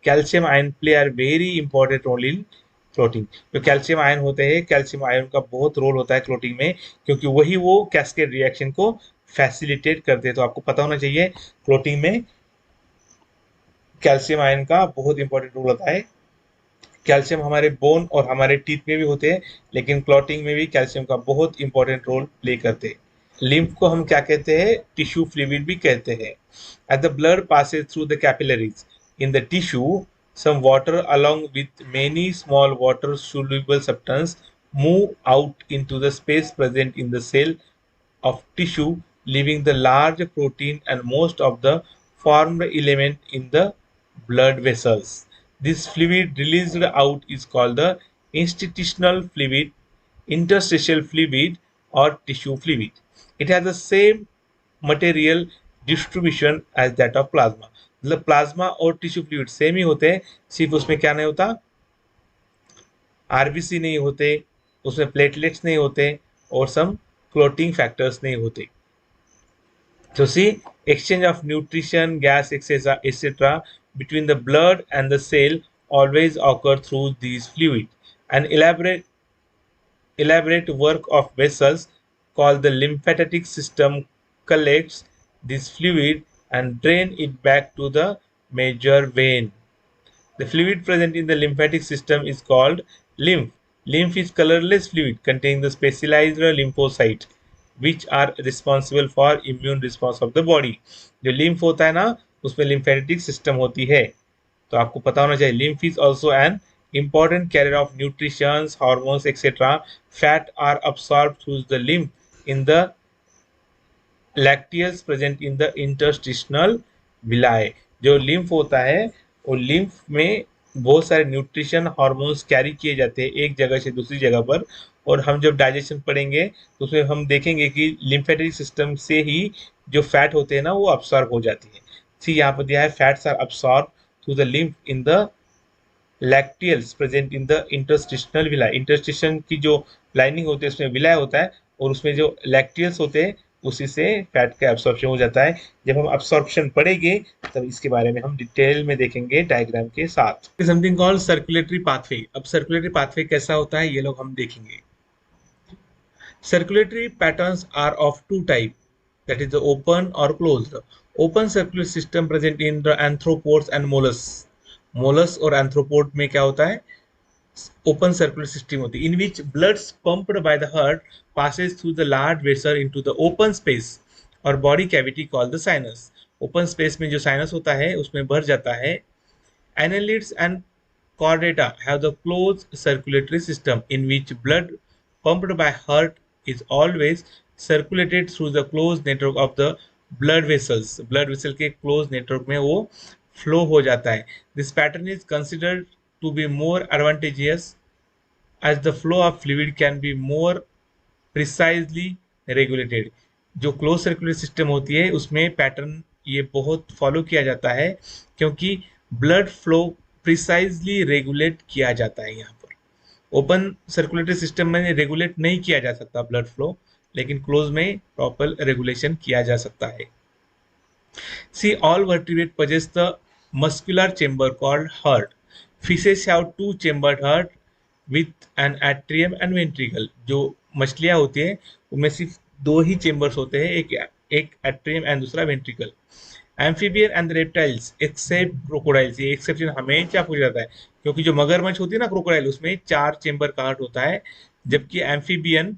Calcium ion play a very important role in clotting. जो calcium ion होते हैं, calcium ion का बहुत role होता है clotting में, क्योंकि वही वो कैस्केड रिएक्शन को फैसिलिटेट करते हैं. तो आपको पता होना चाहिए क्लोटिंग में कैल्शियम आयन का बहुत इंपॉर्टेंट रोल होता है. कैल्शियम हमारे बोन और हमारे टीथ में भी होते हैं, लेकिन क्लॉटिंग में भी कैल्शियम का बहुत इंपॉर्टेंट रोल प्ले करते हैं. लिम्फ को हम क्या कहते हैं, टिश्यू फ्लूइड भी कहते हैं. As the blood passes through the capillaries in the tissue, some water along with many small water soluble substance move out into the space present in the cell of tissue, leaving the large protein and most of the formed element in the blood vessels. This fluid released out is called the institutional fluid, interstitial fluid, or tissue fluid. It has the same material distribution as that of plasma. मतलब plasma और tissue fluid same ही होते हैं, सिर्फ उसमें क्या नहीं होता, RBC नहीं होते, उसमें प्लेटलेट्स नहीं होते और सम क्लोटिंग फैक्टर्स नहीं होते. So see, exchange of nutrition, gas, etc. between the blood and the cell always occur through these fluids. An elaborate work of vessels called the lymphatic system collects this fluid and drain it back to the major vein. The fluid present in the lymphatic system is called lymph. Lymph is colorless fluid containing the specialized lymphocytes which are responsible for immune response of the body. जो lymph होता है ना, उसमें lymphatic system होती है. तो आपको पता होना चाहिए. Lymph is also an important carrier of nutrition, hormones, etc. Fat are absorbed through the lymph in the lacteals present in the interstitial villi. जो लिम्फ होता है, वो लिम्फ में बहुत सारे न्यूट्रिशन हार्मोन्स कैरी किए जाते हैं एक जगह से दूसरी जगह पर, और हम जब डाइजेशन पढ़ेंगे तो उसमें हम देखेंगे कि लिम्फेटिक सिस्टम से ही जो फैट होते हैं ना वो अब्सॉर्ब हो जाती है. सी यहाँ पर दिया है fats are absorb through the lymph in the lacteals present in the interstitial villi. Interstitium की जो लाइनिंग होती है उसमें विलाय होता है और उसमें जो लैक्टियल्स होते हैं उसी से फैट का एब्सॉर्प्शन हो जाता है. जब हम एब्सॉर्प्शन पढ़ेंगे तब इसके बारे में हम डिटेल में देखेंगे डायग्राम के साथ. Something called circulatory pathway. अब सर्कुलेटरी पाथवे कैसा होता है ये लोग हम देखेंगे. Circulatory patterns are of two type, that is the open और closed. Open circular system present in the arthropods and molluscs. Molluscs और एंथ्रोपोड में क्या होता है, open circular system होती है, in which blood pumped by the heart passes through the large vessel into the open space or body cavity called the sinus. open space में जो sinus होता है उसमें भर जाता है. Annelids and chordata have the closed circulatory system in which blood pumped by heart is always circulated through the closed network of the blood vessels. Blood vessel के closed network में वो flow हो जाता है. This pattern is considered to be more advantageous as the flow of fluid can be more precisely regulated. जो close circular system होती है उसमें पैटर्न ये बहुत फॉलो किया जाता है क्योंकि ब्लड फ्लो प्रिसाइजली रेगुलेट किया जाता है. यहाँ पर ओपन सर्कुलेटरी सिस्टम में रेगुलेट नहीं किया जा सकता ब्लड फ्लो, लेकिन क्लोज में प्रॉपर रेगुलेशन किया जा सकता है. See, all vertebrate possess the muscular chamber called heart. Fishes have two chambered heart with an atrium and ventricle. जो मछलियां होती हैं उनमें सिर्फ दो ही चेम्बर्स होते हैं, एक एट्रियम एंड दूसरा ventricle. Amphibian and reptiles except crocodiles, ये एक्सेप्शन हमेशा पूछा जाता है क्योंकि जो मगरमच्छ होती है ना क्रोकोडाइल, उसमें 4 चेम्बर का हार्ट होता है, जबकि एम्फीबियन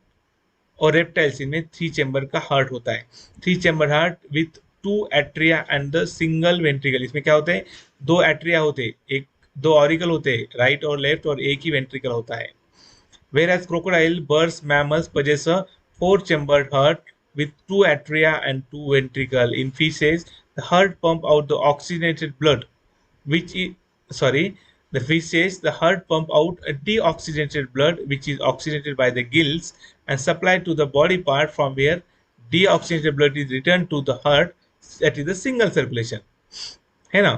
और रेप्टाइल्स इनमें 3 चेम्बर का हार्ट होता है. 3 chamber heart with 2 atria and the single ventricle. इसमें क्या होते हैं, 2 एट्रिया होते हैं, एक 2 ऑरिकल होते हैं राइट और लेफ्ट, और एक ही वेंट्रिकल होता है. Whereas crocodile, birds, mammals possess a 4-chambered heart with 2 atria and 2 ventricles. In fishes, the heart pump out the oxygenated blood, the fishes, the heart pump out a deoxygenated blood, which is oxygenated by the gills and supplied to the body part from where deoxygenated blood is returned to the heart. That is the single circulation. है ना.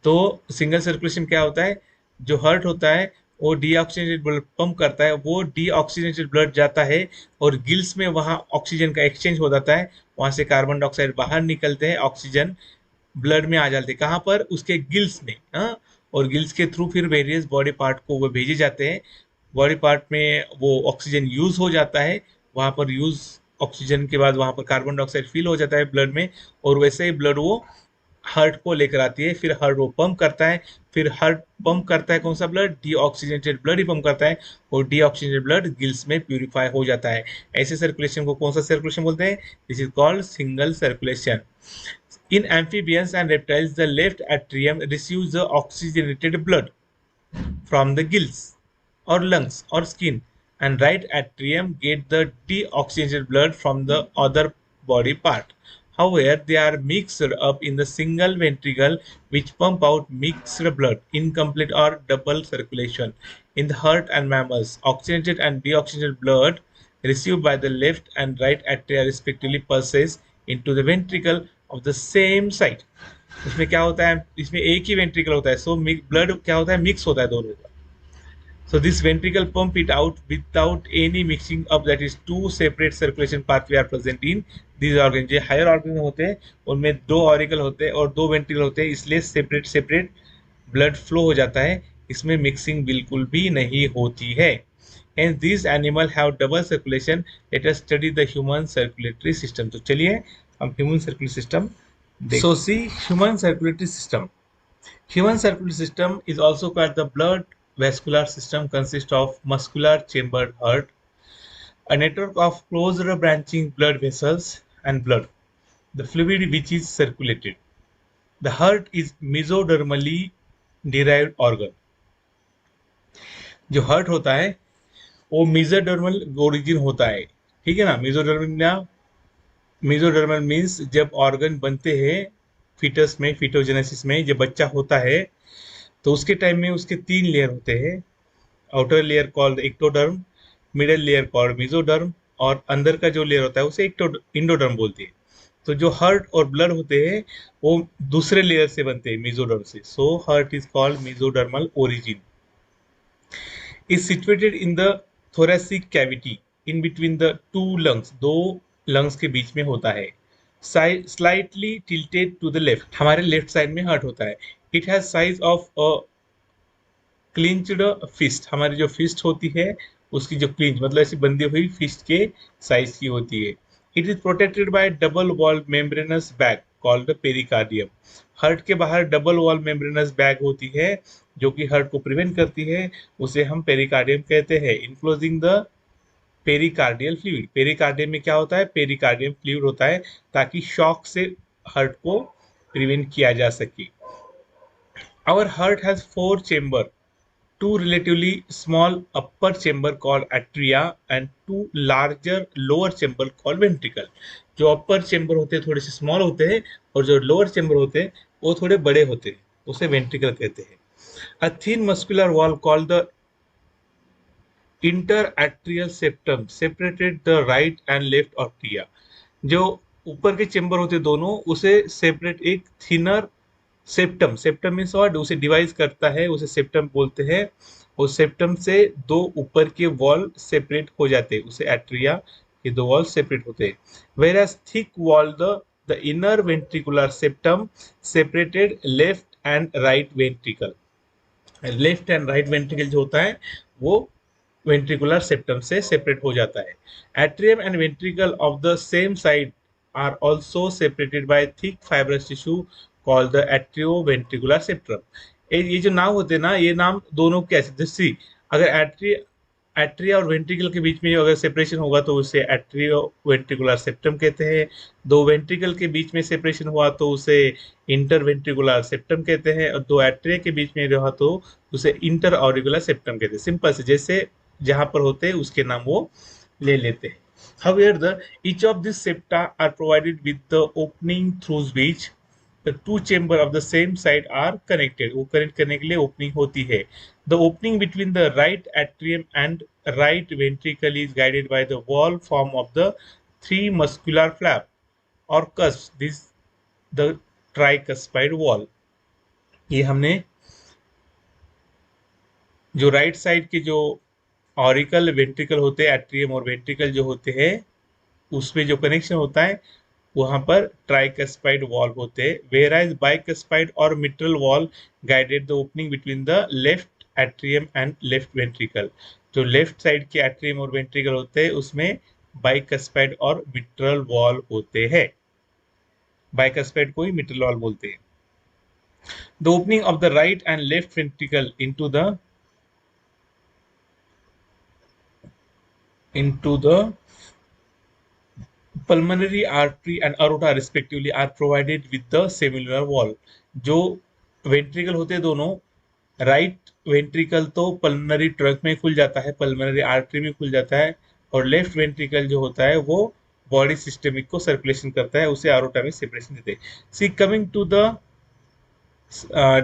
तो single circulation क्या होता है, जो heart होता है वो डीऑक्सीजनेटेड ब्लड पंप करता है, वो डीऑक्सीजनेटेड ब्लड जाता है और गिल्स में वहाँ ऑक्सीजन का एक्सचेंज हो जाता है, वहाँ से कार्बन डाइऑक्साइड बाहर निकलते हैं, ऑक्सीजन ब्लड में आ जाते हैं. कहाँ पर, उसके गिल्स में. और गिल्स के थ्रू फिर वेरियस बॉडी पार्ट को वो भेजे जाते हैं. बॉडी पार्ट में वो ऑक्सीजन यूज हो जाता है, वहाँ पर यूज ऑक्सीजन के बाद वहाँ पर कार्बन डाइऑक्साइड फिल हो जाता है ब्लड में, और वैसे ही ब्लड वो हार्ट को लेकर आती है. फिर हार्ट वो पंप करता है, फिर हार्ट पंप करता है कौन सा ब्लड, डीऑक्सीजनेटेड ब्लड ही पंप करता है, और डीऑक्सीजनेटेड ब्लड गिल्स में प्यूरिफाई हो जाता है. ऐसे सर्कुलेशन को कौन सा सर्कुलेशन बोलते हैं, this is called single circulation. In amphibians and reptiles the left atrium receives the oxygenated blood from the gills और लंग्स और skin, and right atrium get the deoxygenated blood from the other body part. However, they are mixed up in the single ventricle which pump out mixed blood, incomplete or double circulation. In the heart and mammals, oxygenated and deoxygenated blood received by the left and right atria respectively pulses into the ventricle of the same site. इसमें क्या होता है, इसमें एक ही ventricle होता है, so blood क्या होता है, मिक्स होता है दोनों का. So this ventricle pump it out without any mixing up, that is 2 separate circulation pathway are present in these organs. जो हायर ऑर्गन होते हैं उनमें 2 ऑरिकल होते हैं और 2 वेंट्रिकल होते हैं, इसलिए सेपरेट ब्लड फ्लो हो जाता है, इसमें मिक्सिंग बिल्कुल भी नहीं होती है. Hence these animal have double circulation. Let us study the human circulatory system. तो चलिए हम human circulatory system देखते हैं. So see, human circulatory system. Human circulatory system is also called the blood vascular system, consists of muscular chambered heart, a network of closed branching blood vessels and blood, the fluid which is circulated. The heart is mesodermally derived organ. जो heart होता है वो mesodermal origin होता है, ठीक है ना. Mesodermal means जब ऑर्गन बनते हैं फीटस में, फीटोजेनेसिस में जब बच्चा होता है तो उसके टाइम में उसके 3 लेयर होते हैं. Outer layer called ectoderm, middle layer called mesoderm, और अंदर का जो लेयर होता है उसे इंडोडर्म बोलते हैं. तो जो हार्ट और ब्लड होते हैं वो दूसरे लेयर से बनते हैं, मेसोडर्म से. So heart is called mesodermal origin. Is situated in the thoracic cavity in between the 2 lungs, 2 lungs के बीच में होता है. Slightly tilted to the left, हमारे लेफ्ट साइड में हार्ट होता है. It has size of a clenched fist. हमारी जो फिस्ट होती है उसकी जो क्लिंच मतलब ऐसी बंधी हुई फिस्ट के साइज की होती है. It is protected by double walled membranous bag. Called pericardium. Heart के बाहर डबल वॉल मेम्ब्रेनस बैग होती है जो कि हार्ट को प्रिवेंट करती है, उसे हम पेरिकार्डियम कहते हैं। Enclosing the pericardial fluid, pericardium में क्या होता है, पेरिकार्डियम फ्लूइड होता है ताकि शॉक से हार्ट को प्रिवेंट किया जा सके। Our heart has 4 chamber, two relatively small upper chamber called atria and two larger lower chamber called ventricle। जो upper chamber होते हैं थोड़े से small होते हैं और जो lower chamber होते हैं वो थोड़े बड़े होते हैं, उसे ventricle कहते हैं। A thin muscular wall called the interatrial septum separated the right and left atria। जो ऊपर के चेंबर होते दोनों उसे सेपरेट एक thinner septum, septum means what, उसे डिवाइड करता है, उसे सेप्टम बोलते हैं। और सेप्टम से दो ऊपर के वॉल सेपरेट हो जाते हैं, उसे एट्रिया के दो वॉल सेपरेट होते हैं। Whereas thick wall the inner ventricular septum separated left and right ventricle. Left and right ventricle जो होता है वो वेंट्रिकुलर सेप्टम से सेपरेट हो जाता है। Atrium and ventricle of the same side are also separated by thick fibrous tissue called the atrioventricular septum. ये जो नाम होते हैं ना, ये नाम दोनों कैसे, जैसे अगर एट्रिया और वेंट्रिकल के बीच में अगर सेपरेशन होगा तो उसे एट्रियो वेंट्रिकुलर सेप्टम कहते हैं। दो वेंट्रिकल के बीच में सेपरेशन हुआ तो उसे इंटर वेंट्रिकुलर सेप्टम कहते हैं, और दो एट्रिया के बीच में रहा तो उसे इंटर ऑरिकुलर सेप्टम कहते हैं। सिंपल से जैसे जहां पर होते हैं उसके नाम वो ले लेते हैं। However, each of these septa are provided with the opening through which the two chamber of the same side are connected। वो कनेक्ट करने के लिए ओपनिंग होती है। The opening between the right atrium and right ventricle is guided by the wall form of the three muscular flap or cusps, this the tricuspid wall। ये हमने जो right side के जो ऑरिकल वेंट्रिकल होते हैं, atrium और ventricle जो होते हैं उसमें जो कनेक्शन होता है वहां पर ट्राइकस्पाइड वॉल होते हैं। वेराइज बाइकस्पाइड और mitral valve guided the opening between the left atrium and left ventricle. जो लेफ्ट साइड के एट्रियम और वेंट्रिकल होते हैं उसमें बाइकस्पाइड और मिट्रल वॉल होते हैं। बाइकस्पाइड को ही मिट्रल वॉल बोलते हैं। The opening of the right and left ventricle into the pulmonary artery and aorta respectively are provided with the semilunar wall। जो वेंट्रिकल होते हैं दोनों, राइट वेंट्रिकल तो पल्मनरी ट्रंक में खुल जाता है, पल्मनरी आर्टरी में खुल जाता है, और लेफ्ट वेंट्रिकल जो होता है वो बॉडी सिस्टमिक को सर्कुलेशन करता है, उसे आरोटा में सेपरेशन देते हैं। See coming to the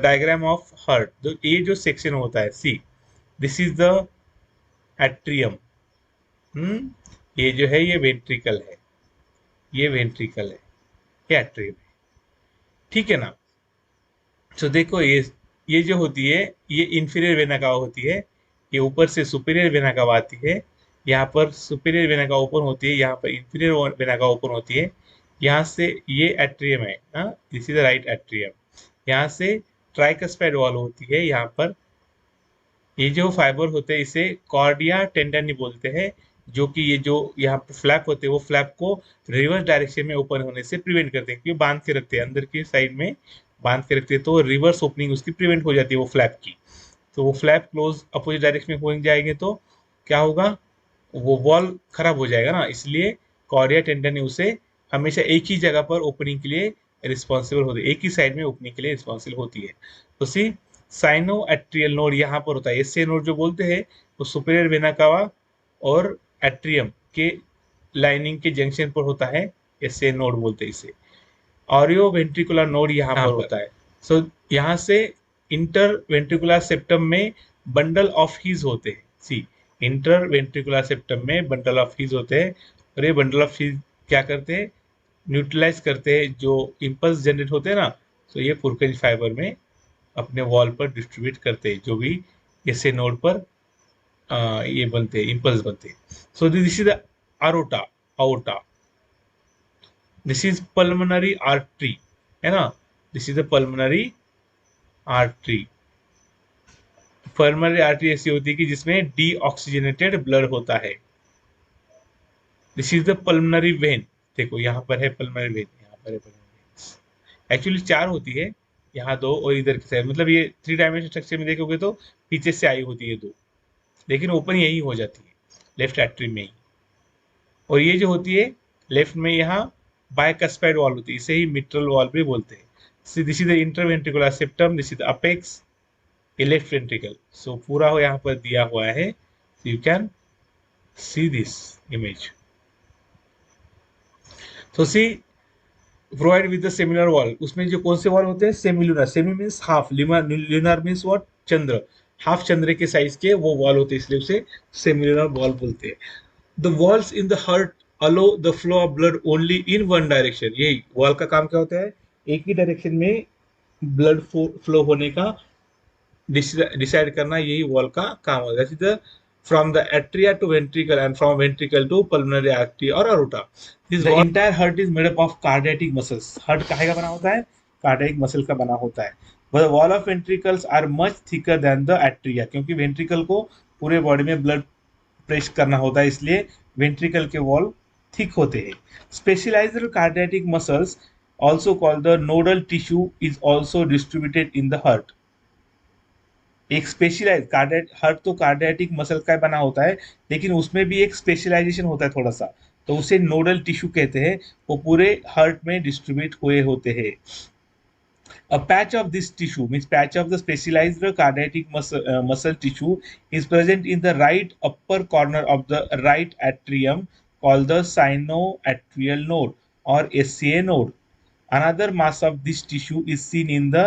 diagram of heart, तो ये जो सेक्शन होता है, see this is the atrium, ये जो है ये वेंट्रिकल है, ये वेंट्रिकल है, ये एट्रियम है, ठीक है ना। तो देखो ये जो होती है ये इंफीरियर वेना कावा होती है, ये ऊपर से सुपीरियर वेना कावा आती है, यहाँ पर सुपीरियर वेना कावा ओपन होती है, यहाँ पर इंफीरियर वेना कावा ओपन होती है। यहाँ से ये एट्रियम है, this is the right atrium. यहाँ से ट्राइकस्पाइड वॉल होती है, यहाँ पर ये जो फाइबर होते हैं इसे कॉर्डिया टेंडनी बोलते हैं, जो कि ये जो यहाँ पर फ्लैप होते हैं वो फ्लैप को रिवर्स डायरेक्शन में ओपन होने से प्रिवेंट करते हैं, क्योंकि बांध के रखते हैं, अंदर की साइड में बांध के रखते हैं, तो रिवर्स ओपनिंग उसकी प्रिवेंट हो जाती है वो फ्लैप की। तो वो फ्लैप क्लोज अपोजिट डायरेक्शन में हो जाएंगे तो क्या होगा, वो वॉल खराब हो जाएगा ना, इसलिए कॉर्डिया टेंडनी उसे हमेशा एक ही जगह पर ओपनिंग के लिए रिस्पॉन्सिबल होती है, एक ही साइड में ओपनिंग के लिए रिस्पॉन्सिबल होती है। तो सी साइनो एट्रियल नोड यहाँ पर होता है, एसए नोड जो बोलते हैं वो सुपीरियर वेना कावा और एट्रियम के लाइनिंग के जंक्शन पर होता है, एसए नोड बोलते हैं इसे। ऑरियो वेंट्रिकुलर नोड यहाँ पर होता है। सो यहाँ से इंटर वेंट्रिकुलर सेप्टम में बंडल ऑफ हीज होते हैं। सी इंटर वेंट्रिकुलर सेप्टम में बंडल ऑफ हीज होते हैं, और ये बंडल ऑफ हीज क्या करते हैं, न्यूट्रलाइज करते हैं जो इम्पल्स जनरेट होते हैं ना, तो ये पुरकेज फाइबर में अपने वॉल पर डिस्ट्रीब्यूट करते हैं, जो भी एसए नोड पर ये बनते हैं, इम्पल्स बनते हैं। सो this is the aorta, aorta, this is pulmonary artery, है ना, this is the pulmonary artery. Pulmonary artery ऐसी होती है कि जिसमें डीऑक्सीजनेटेड ब्लड होता है। This is the pulmonary vein, देखो यहाँ पर है पल्मोनरी वेन, यहाँ पर है पल्मोनरी वेन, एक्चुअली 4 होती है, यहाँ 2 और इधर की साइड, मतलब ये 3 डायमेंशन स्ट्रक्चर में देखोगे तो पीछे से आई होती है 2, लेकिन ओपन यही हो जाती है लेफ्ट एट्रियम में ही। और ये जो होती है लेफ्ट में, यहाँ बायकस्पाइड वॉल होती है, इसे ही मिट्रल वॉल भी बोलते हैं। See this is the interventricular septum, this is the apex, ये लेफ्ट वेंट्रिकल। सो पूरा हो यहाँ पर दिया हुआ है, so you can see this image. So see provide with the semilunar valve, उसमें जो कौन से वॉल होते हैं, semilunar, semi means half, lunar means what, चंद्र, हाफ चंद्र के साइज के वो वॉल होते हैं, इसलिए उसे सेमिलुनर वॉल बोलते हैं। The walls in the heart aloe the flow of blood only in one direction, यही वॉल का काम क्या होता है, एक ही डायरेक्शन में ब्लड फ्लो होने का डिसाइड करना, यही वॉल का काम होता है। The from the atria to ventricle and from ventricle to pulmonary artery और aorta, this entire heart is made up of cardiac muscles. Heart काहे का बना होता है, कार्डियाटिक मसल का बना होता है। The wall of ventricles are much thicker than the atria, क्योंकि वेंट्रिकल को पूरे बॉडी में ब्लड प्रेस करना होता है, इसलिए वेंट्रिकल के वॉल थिक होते हैं। Specialised cardiac muscles also called the nodal tissue is also distributed in the heart। एक स्पेशलाइज कार्डियट, हार्ट तो कार्डियाटिक मसल का बना होता है, लेकिन उसमें भी एक स्पेशलाइजेशन होता है थोड़ा सा, तो उसे नोडल टिश्यू कहते हैं, वो पूरे हार्ट में डिस्ट्रीब्यूट हुए होते हैं। A patch of this tissue means patch of the specialized cardiac muscle tissue is present in the right upper corner of the right atrium called the sinoatrial node or SCA node. Another mass of this tissue is seen in the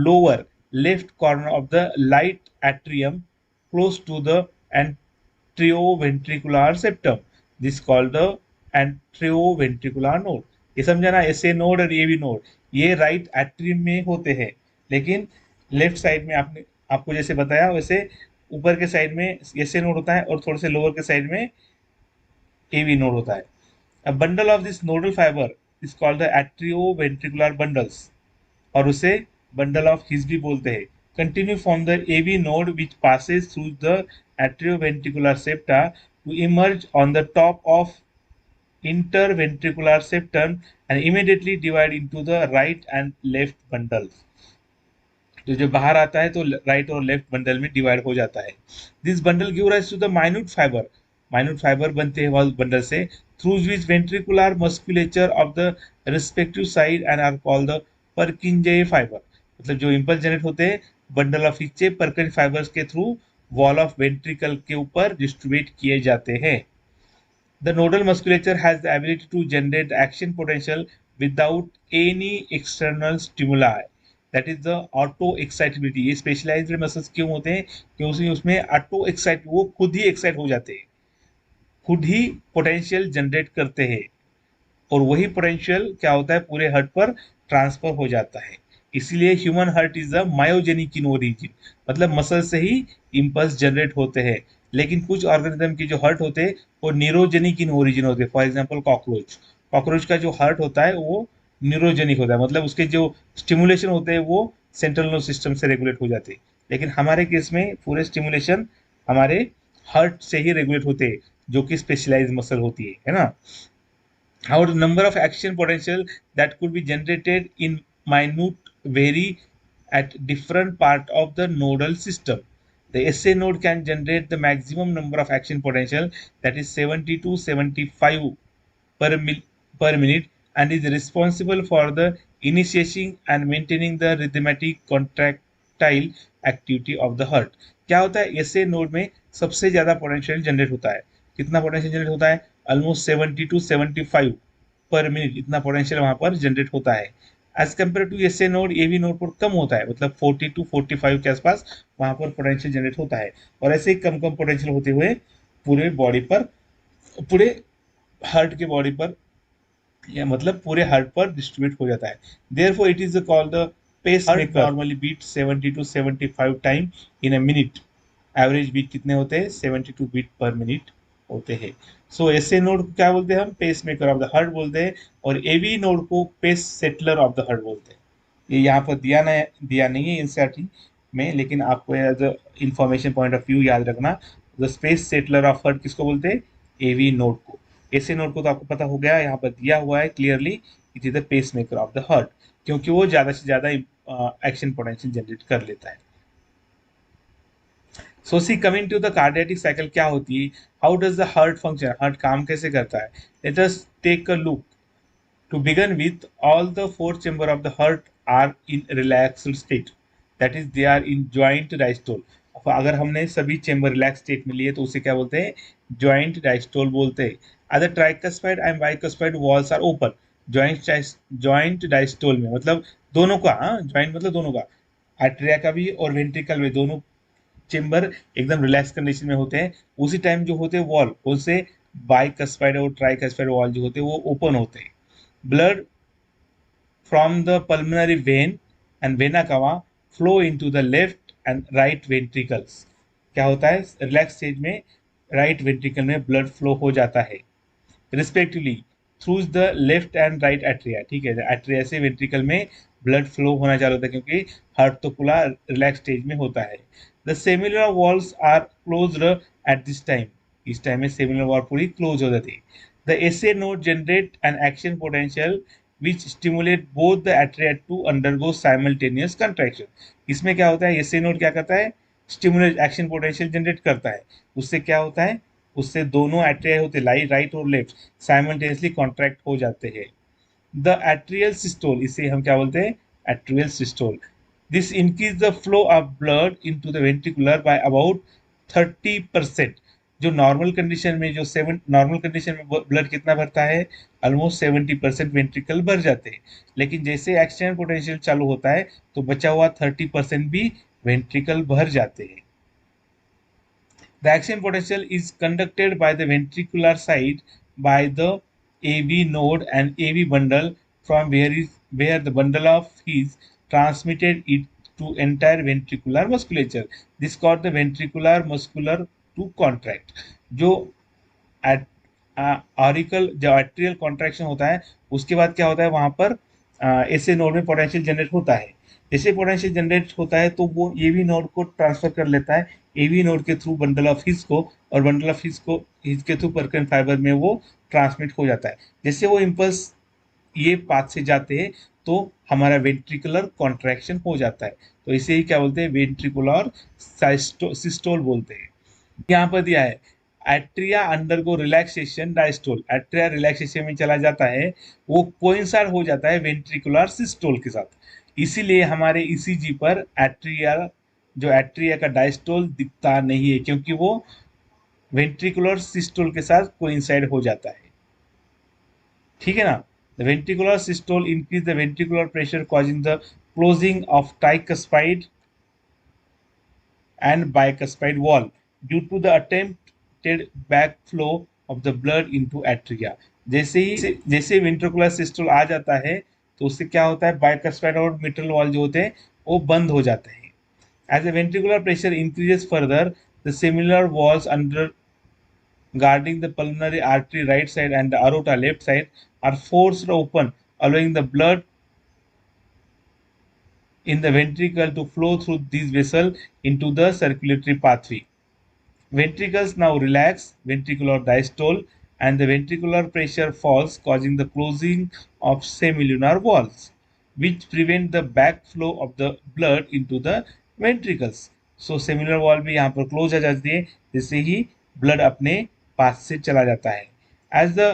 lower left corner of the right atrium close to the atrioventricular septum. This is called the atrioventricular node. ये समझा ना, S A node और ए B node, ये right atrium में होते हैं, लेकिन left side में आपने आपको जैसे बताया वैसे ऊपर के साइड में एस ए नोड होता है और थोड़े से लोअर के साइड में ए बी नोड होता है। A bundle of this nodal fiber is called the atrioventricular bundles, और उसे bundle of His भी बोलते हैं। Continue from the AV node which passes through the atrioventricular septa to emerge on the top of interventricular septum and immediately divide into the right and left bundles। तो जो बाहर आता है तो right और लेफ्ट बंडल में divide हो जाता है। This bundle give rise to the minute fibre बनते हैं वह बंडल से, through which ventricular musculature of the respective side and are called the Purkinje fibre. मतलब जो इम्पल्स जनरेट होते हैं बंडल ऑफ इच्चे परकिंज फाइबर्स के थ्रू वॉल ऑफ वेंट्रिकल के ऊपर डिस्ट्रीब्यूट किए जाते हैं। The nodal musculature has the ability to generate action potential without any external stimuli, that is the auto excitability। ये स्पेशलाइज्ड मसल्स क्यों होते हैं, क्योंकि उसमें ऑटो एक्साइट, वो खुद ही एक्साइट हो जाते हैं, खुद ही पोटेंशियल जनरेट करते हैं, और वही पोटेंशियल क्या होता है पूरे हार्ट पर ट्रांसफर हो जाता है। इसीलिए human heart is the myogenic in origin, मतलब मसल से ही इम्पल्स जनरेट होते हैं। लेकिन कुछ ऑर्गेनिज्म के जो हार्ट होते हैं वो न्यूरोजेनिक इन ओरिजिन होते हैं। फॉर एग्जांपल कॉकरोच का जो हार्ट होता है वो न्यूरोजेनिक होता है, मतलब उसके जो स्टिमुलेशन होते हैं वो सेंट्रल नर्वस सिस्टम से रेगुलेट हो जाते हैं। लेकिन हमारे केस में पूरे स्टिमुलेशन हमारे हार्ट से ही रेगुलेट होते हैं, जो कि स्पेशलाइज्ड मसल होती है ना। Our number of action potential that could be generated in minute vary at different part of the nodal system. The SA node can generate the maximum number of action potential, that is 70 to 75 per minute, and is responsible for the initiating and maintaining the rhythmic contractile activity of the heart। क्या होता है SA node में सबसे ज्यादा potential generate होता है। कितना potential generate होता है, ऑलमोस्ट 70 टू 75 पर मिनट, इतना पोटेंशियल वहां पर जनरेट होता है। As compare to S A node, A B node पर कम होता है, मतलब 40 टू 45 के आसपास वहां पर पोटेंशियल जनरेट होता है, और ऐसे ही कम कम पोटेंशियल होते हुए पूरे बॉडी पर, पूरे हार्ट के बॉडी पर, या मतलब पूरे हार्ट पर डिस्ट्रीब्यूट हो जाता है। Therefore it is called the pacemaker. Normally beat 70 to 75 time in a minute. Average beat कितने होते हैं, 72 बीट पर मिनट होते हैं। सो एसए नोड को क्या बोलते हैं हम, pacemaker of the heart बोलते हैं, और एवी नोड को pace setter of the heart बोलते हैं। ये यहाँ पर दिया नहीं है एनसीईआरटी में, लेकिन आपको as a information point of view याद रखना, the space setter of heart किसको बोलते हैं, एवी नोड को। एसए नोड को तो आपको पता हो गया, यहाँ पर दिया हुआ है clearly, it is the pacemaker of the heart, क्योंकि वो ज्यादा से ज्यादा एक्शन पोटेंशियल जनरेट कर लेता है। So see coming to the cardiac cycle क्या होती है, how does the heart function, heart काम कैसे करता है। Let us take a look. To begin with, all the four chambers of the heart are in relaxed state. That is, they are in joint diastole. अब अगर हमने सभी chamber relax state में लिए तो उसे क्या बोलते हैं, जॉइंट डायस्टोल बोलते हैं। Other tricuspid and bicuspid valves are open. Joint diastole में मतलब दोनों का, हाँ जॉइंट मतलब दोनों का, आर्टेरिया का भी और वेंट्रिकल में, दोनों चेंबर एकदम रिलैक्स कंडीशन में होते हैं। उसी टाइम जो होते हैं वॉल, उनसे बाइकस्पाइड और ट्राइकस्पाइड वॉल जो होते हैं वो ओपन होते हैं। Blood from the pulmonary vein and vena cava flow into the left and right ventricles। क्या होता है, रिलैक्स स्टेज में राइट वेंट्रिकल में ब्लड फ्लो हो जाता है respectively through the left and right atria. ठीक है, एट्रिया से वेंट्रिकल में ब्लड फ्लो होना चालू होता है क्योंकि हार्ट तो पूरा रिलैक्स स्टेज में होता है। The semilunar valves are closed at this time. इस टाइम में सेमिलर वॉल पूरी क्लोज हो जाती है। The SA node generate an action potential which stimulate both the atria to undergo simultaneous contraction। इसमें क्या होता है, एसए नोड क्या करता है, स्टिमुलेट एक्शन पोटेंशियल जनरेट करता है। उससे क्या होता है, उससे दोनों एट्रिया होते हैं राइट और लेफ्ट साइमल्टेनियसली कॉन्ट्रैक्ट हो जाते हैं। द एट्रियल सिस्टोल, इसे हम क्या बोलते हैं, atrial systole. This increase the flow of blood into the ventricular by about 30%। जो नॉर्मल कंडीशन में, जो नॉर्मल कंडीशन में ब्लड कितना भरता है, ऑलमोस्ट 70% वेंट्रिकल भर जाते हैं। लेकिन जैसे एक्सटर्नल पोटेंशियल चालू होता है तो बचा हुआ 30% भी वेंट्रिकल भर जाते हैं। The action potential is conducted by the ventricular side by the AV node and AV bundle, from where the bundle of is transmitted it to entire ventricular musculature. This called the ventricular muscular to contract। जो auricle जो atrial contraction होता है उसके बाद क्या होता है, वहां पर ऐसे नोड में पोटेंशियल जनरेट होता है। जैसे पोटेंशियल जनरेट होता है तो वो एवी नोड को ट्रांसफर कर लेता है एवी नोड के थ्रू बंडल ऑफ हिज को, और बंडल ऑफ हिज के थ्रू परकन फाइबर में वो ट्रांसमिट हो जाता है। जैसे वो इम्पल्स ये पाथ से जाते हैं तो हमारा वेंट्रिकुलर कॉन्ट्रैक्शन हो जाता है। तो इसे ही क्या बोलते हैं, वेंट्रिकुलर सिस्टोल बोलते हैं। यहाँ पर दिया है atria undergo relaxation diastole. Atria relaxation में चला जाता है, वो कोइंसाइड हो जाता है वेंट्रिकुलर सिस्टोल के साथ। इसीलिए हमारे ईसीजी पर एट्रिया, जो एट्रिया का डायस्टोल दिखता नहीं है क्योंकि वो वेंट्रिकुलर सिस्टोल के साथ कोइंसाइड हो जाता है। ठीक है ना। The ventricular systole increase the ventricular pressure causing the closing of tricuspid and bicuspid wall due to the attempted backflow of the blood into atria। जैसे ventricular systole आ जाता है तो उससे क्या होता है, bicuspid और mitral wall जो होते हैं वो बंद हो जाते हैं। As the ventricular pressure increases further, the similar walls under guarding the pulmonary artery right side and the aorta left side are forced open, allowing the blood in the ventricle to flow through these vessels into the circulatory pathway। Ventricles now relax, ventricular diastole, and the ventricular pressure falls, causing the closing of semilunar walls, which prevent the backflow of the blood into the ventricles। So semilunar wall भी यहाँ पर close हो जाती है, जिससे ही blood अपने पास से चला जाता है। As the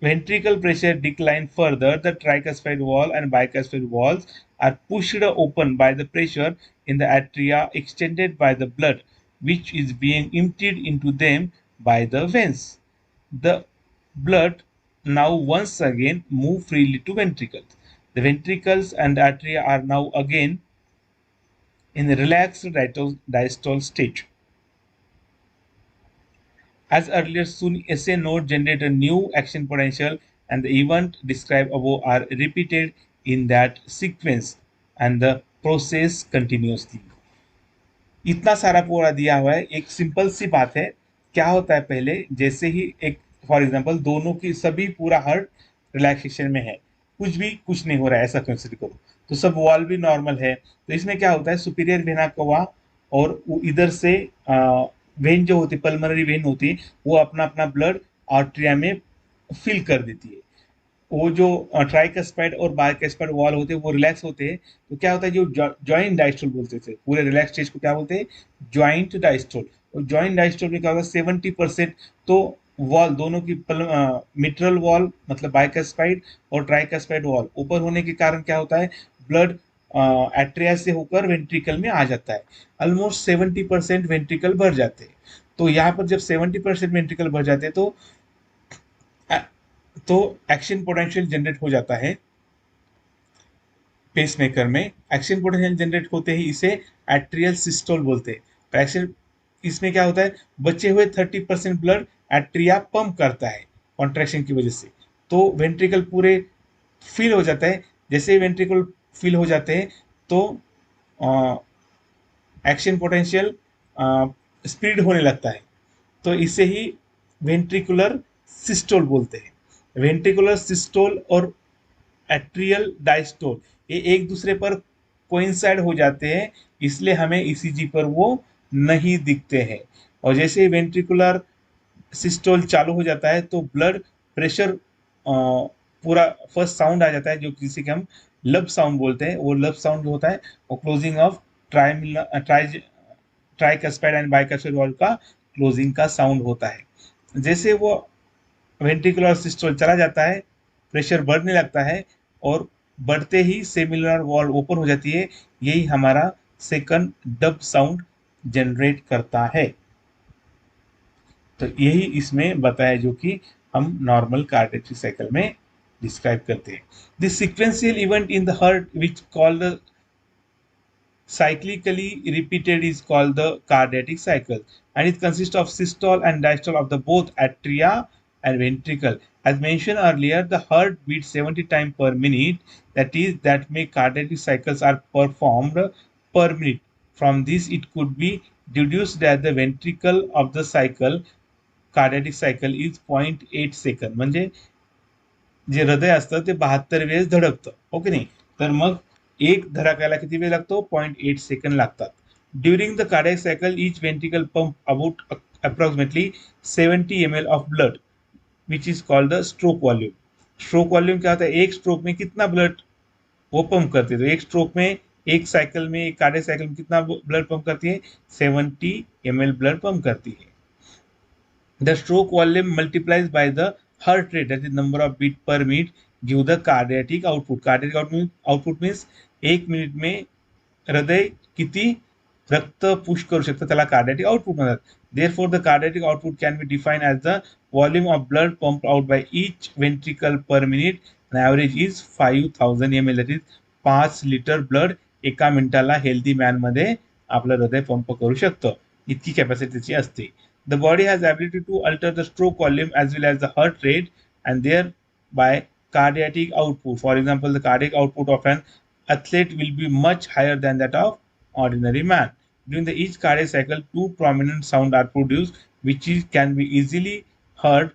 ventricle pressure decline further, the tricuspid wall and bicuspid walls are pushed open by the pressure in the atria extended by the blood, which is being emptied into them by the veins. The blood now once again move freely to ventricles. The ventricles and atria are now again in a relaxed diastole state. As earlier, soon SA node generate a new action potential and the event described above are repeated in that sequence and the process continuously। इतना सारा पूरा दिया हुआ है, एक simple सी बात है। क्या होता है, पहले जैसे ही एक फॉर एग्जांपल दोनों की सभी पूरा हार्ट रिलैक्सेशन में है, कुछ नहीं हो रहा है ऐसा कंसिडर करो, तो सब वॉल भी नॉर्मल है। तो इसमें क्या होता है, सुपीरियर वेना कवा और इधर से वेन जो होती है, पल्मोनरी वेन होती है, वो अपना अपना ब्लड आर्टरिया में फिल कर देती है। वो जो ट्राइकस्पाइड और बाइकस्पाइड वॉल होते हैं वो रिलैक्स होते हैं, तो क्या होता है जो जॉइंट डायस्टोल बोलते थे, पूरे रिलैक्स स्टेज को क्या बोलते हैं, जॉइंट डायस्टोल। और जॉइंट डायस्टोल में क्या होगा 70%, तो वॉल दोनों की मिट्रल वॉल मतलब बाइकस्पाइड और ट्राइकस्पाइड वॉल ऊपर होने के कारण क्या होता है, ब्लड एट्रिया से होकर वेंट्रिकल में आ जाता है। ऑलमोस्ट 70% वेंट्रिकल भर जाते हैं। तो यहाँ पर जब 70% वेंट्रिकल भर जाते हैं तो एक्शन पोटेंशियल जनरेट हो जाता है पेसमेकर में। एक्शन पोटेंशियल जनरेट होते ही इसे एट्रियल सिस्टोल बोलते हैं। तो एक्शन इसमें क्या होता है, बचे हुए 30% ब्लड एट्रिया पंप करता है कॉन्ट्रैक्शन की वजह से, तो वेंट्रिकल पूरे फिल हो जाता है। जैसे ही वेंट्रिकल फिल हो जाते हैं तो एक्शन पोटेंशियल स्पीड होने लगता है, तो इसे ही वेंट्रिकुलर सिस्टोल बोलते हैं। वेंट्रिकुलर सिस्टोल और एट्रियल डायस्टोल ये एक दूसरे पर कोइंसाइड हो जाते हैं, इसलिए हमें ईसीजी पर वो नहीं दिखते हैं। और जैसे ही वेंट्रिकुलर सिस्टोल चालू हो जाता है तो ब्लड प्रेशर पूरा फर्स्ट साउंड आ जाता है, जो किसी के हम लब साउंड बोलते हैं। वो लब साउंड जो होता है वो क्लोजिंग ऑफ ट्राइकस्पाइड एंड बाइकस्पाइड वॉल्व का क्लोजिंग का साउंड होता है। जैसे वो वेंट्रिकुलर सिस्टोल चला जाता है, प्रेशर बढ़ने लगता है और बढ़ते ही सेमिलर वॉल ओपन हो जाती है, यही हमारा सेकंड डब साउंड जनरेट करता है। तो यही इसमें बताया जो कि हम नॉर्मल कार्डियक साइकिल में डिस्क्राइब करते हैं। This sequential event in the heart which called cyclically repeated is called the cardiac cycle, and it consists of systole and diastole of the both atria and ventricle. As mentioned earlier, the heart beats 70 times per minute, that is that make cardiac cycles are performed per minute. From this it could be deduced that the ventricle of the cycle cardiac cycle is 0.8 second, म्हणजे जे हृदय असतं ते 72 वेळेस धडकतं, हो की नाही, तर मग एक धडकायला किती वेळ लागतो, 0.8 सेकंड लागतात. During the cardiac cycle etch ventricle pump about approximately 70 ml of blood which is called the stroke volume. Stroke volume क्या होता है, एक स्ट्रोक में कितना ब्लड वो पंप करती है, तो एक स्ट्रोक में एक साइकिल में एक कार्डियक साइकिल में कितना ब्लड पंप करती है, 70 ml ब्लड पंप करती है। The stroke volume multiplies by the heart rate, that is number of beat per minute, give the cardiac output. Output means एक मिनिट में हृदय किती रक्त पुश करू शकतं त्याला कार्डियाटिक आउटपुट म्हणतात. Therefore, the cardiac output can be defined as the volume of blood pumped out by each ventricle per minute. An average is 5000 ml, that is 5 litre blood एका मिनिटाला हेल्दी मॅन मध्ये आपलं हृदय pump करू शकतं, इतकी कॅपॅसिटीची असते. The body has the ability to alter the stroke volume as well as the heart rate and thereby cardiac output. For example, the cardiac output of an athlete will be much higher than that of ordinary man. During each cardiac cycle, two prominent sounds are produced, which can be easily heard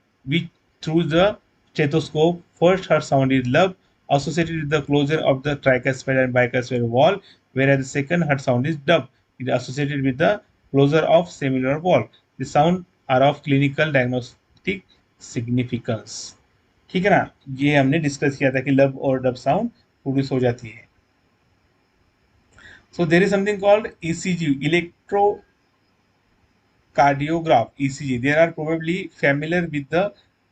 through the stethoscope. First heart sound is lub, associated with the closure of the tricuspid and bicuspid wall, whereas the second heart sound is dub. It is associated with the closure of semilunar wall. The sound are of clinical diagnostic significance. ठीक है ना, ये हमने discuss किया था कि लब और डब साउंड प्रोड्यूस हो जाती है. So there is something called ECG, electrocardiograph, ECG. They are probably familiar with the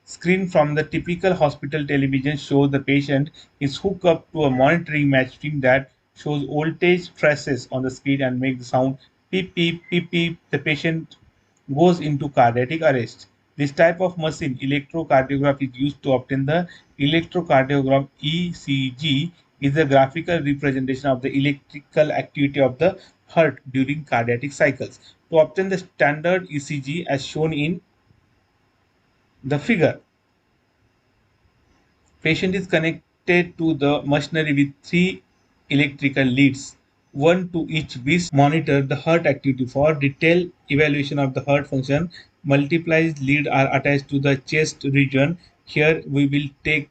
screen from the typical hospital television show. The patient is hooked up to a monitoring machine that shows voltage traces on the screen and makes the sound beep beep beep beep. The patient goes into cardiac arrest. This type of machine, electrocardiograph, is used to obtain the electrocardiogram. ECG is a graphical representation of the electrical activity of the heart during cardiac cycles. To obtain the standard ECG as shown in the figure, patient is connected to the machinery with three electrical leads, one to each wrist. Monitor the heart activity. For detailed evaluation of the heart function, multiple leads are attached to the chest region. Here we will take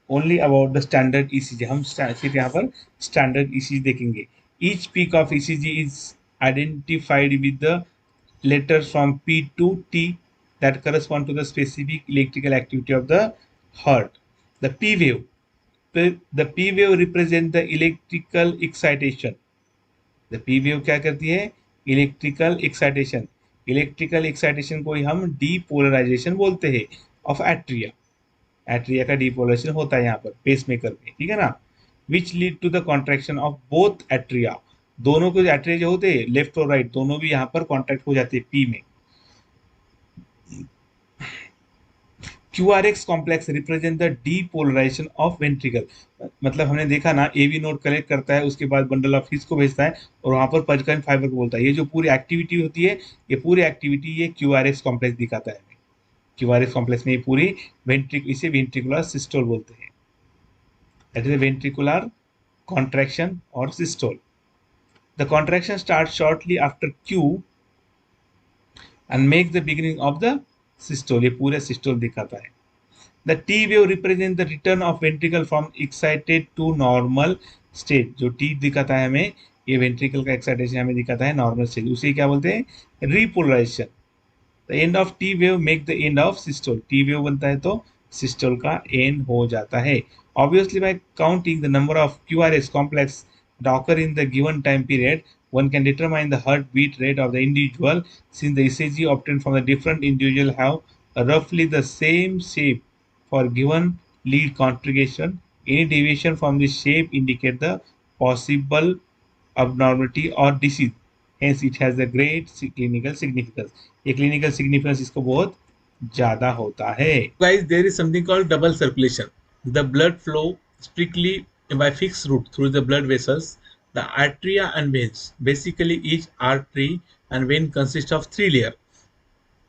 only about the standard ECG. हम सिर्फ यहाँ पर standard ECG देखेंगे. Each peak of ECG is identified with the letters from P to T that correspond to the specific electrical activity of the heart. The P wave, the P wave represent the electrical excitation. The P wave क्या करती है? Electrical excitation. Electrical excitation को ही हम depolarisation बोलते हैं of atria. Atria का depolarisation होता है यहाँ पर पेसमेकर में, ठीक है ना। Which lead to the contraction of both atria. दोनों के एट्रिया जो होते हैं लेफ्ट और राइट दोनों भी यहाँ पर कॉन्ट्रैक्ट हो जाते हैं पी में। QRX complex represent the depolarisation of ventricle. मतलब हमने देखा ना, एवी नोड कलेक्ट करता है, उसके बाद बंडल ऑफ हीट्स को भेजता है और वहां पर पजकन फाइबर को बोलता है। ये जो पूरी एक्टिविटी होती है, ये पूरी एक्टिविटी ये QRX कॉम्प्लेक्स दिखाता है। QRX कॉम्प्लेक्स में ये पूरी इसे वेंट्रिकुलर सिस्टोल बोलते हैं। दैट इज वेंट्रिकुलर कॉन्ट्रैक्शन और systole. The contraction start shortly after Q and make the beginning of the systole। ये पूरे सिस्टोल दिखाता है। The T wave represent the return of ventricle from excited to normal state। जो T दिखाता है हमें, ये वेंट्रिकल का एक्साइटेशन हमें दिखाता है नॉर्मल स्टेज, उसे क्या बोलते हैं? Repolarisation. The end of T wave make the end of systole. T wave बनता है तो सिस्टोल का एंड हो जाता है। Obviously by counting the number of QRS complex that occur in the given time period, one can determine the heartbeat rate of the individual, since the ECG obtained from the different individual have roughly the same shape for given lead configuration. Any deviation from this shape indicate the possible abnormality or disease. Hence, it has a great clinical significance. ये clinical significance इसको बहुत ज़्यादा होता है। Guys, there is something called double circulation. The blood flow strictly by fixed route through the blood vessels, the arteria and veins. Basically, each artery and vein consists of 3 layer.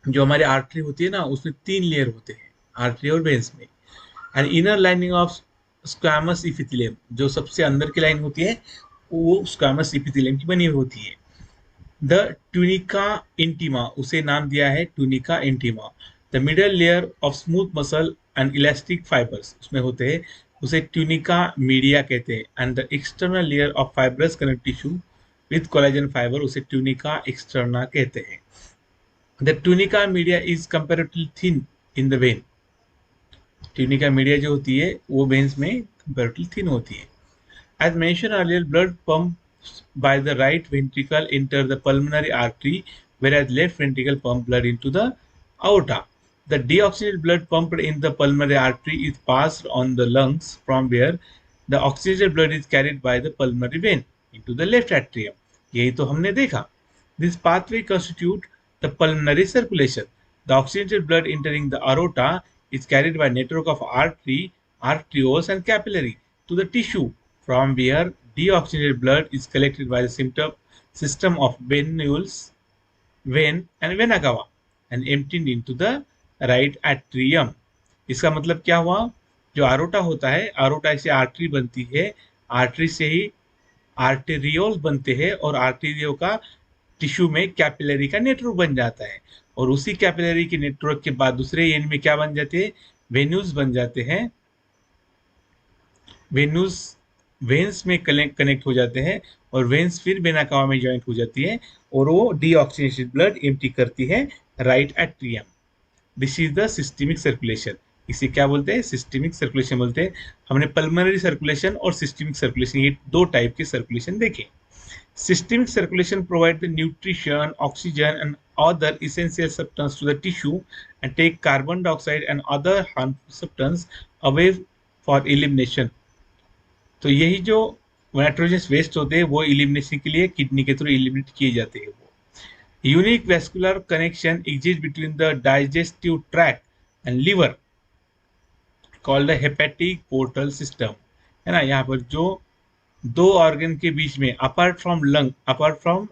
जो हमारी artery होती है ना, उसमें 3 layer होते हैं artery और veins में। And inner lining of squamous epithelium, जो सबसे अंदर की लाइन होती है वो स्क्वैमस इपिथेलियम की बनी हुई होती है। द ट्यूनिका इंटीमा, उसे नाम दिया है tunica intima. The middle layer of smooth muscle and elastic fibres उसमें होते हैं, उसे ट्यूनिका मीडिया कहते हैं। And the external layer of fibrous connective tissue with collagen fibre, उसे ट्यूनिका एक्सटर्ना कहते हैं। The tunica media is comparatively thin in the when. Tunica media जो होती है वो वेन्स में कंपैरेटिवली थिन होती है। As mention earlier, blood pump by the right ventricle enter the pulmonary artery, whereas left ventricle pump blood into the aorta. The deoxygenated blood pumped in the pulmonary artery is passed on the lungs, from where the oxygenated blood is carried by the pulmonary vein into the left atrium. यही तो हमने देखा। This pathway constitute the pulmonary circulation. The oxygenated blood entering the aorta is carried by network of artery, arterioles and capillary to the tissue, from where deoxygenated blood is collected by the system of venules, vein and vena cava and emptied into the right atrium. इसका मतलब क्या हुआ? जो आरोटा होता है, आरोटा से artery बनती है, आर्टरी से ही आर्टेरियोल बनते हैं और आर्टेरियो का टिश्यू में कैपिलरी का नेटवर्क बन जाता है और उसी कैपिलरी के नेटवर्क के बाद दूसरे एंड में क्या बन जाते हैं? वेन्यूज बन जाते हैं। वेन्यूज वेन्स में कनेक्ट हो जाते हैं और वेन्स फिर वेना कावा में ज्वाइंट हो जाती है और वो डीऑक्सीजनेटेड ब्लड एम्प्टी करती है right atrium. This is the systemic circulation. इसे क्या बोलते हैं? सिस्टमिक सर्कुलेशन बोलते हैं। हमने पल्मोनरी सर्कुलेशन और सिस्टमिक सर्कुलेशन, ये 2 टाइप के सर्कुलेशन देखे। Systemic circulation provide the nutrition, oxygen and other essential substance to the tissue and take carbon dioxide and other harmful substance away for elimination. तो यही जो नाइट्रोजन वेस्ट होते हैं वो इलिमिनेशन के लिए किडनी के थ्रू इलिमिनेट किए जाते हैं। वो unique vascular connection exist between the digestive tract and liver called the hepatic portal system, है ना। यहाँ पर जो 2 ऑर्गन के बीच में अपार्ट फ्रॉम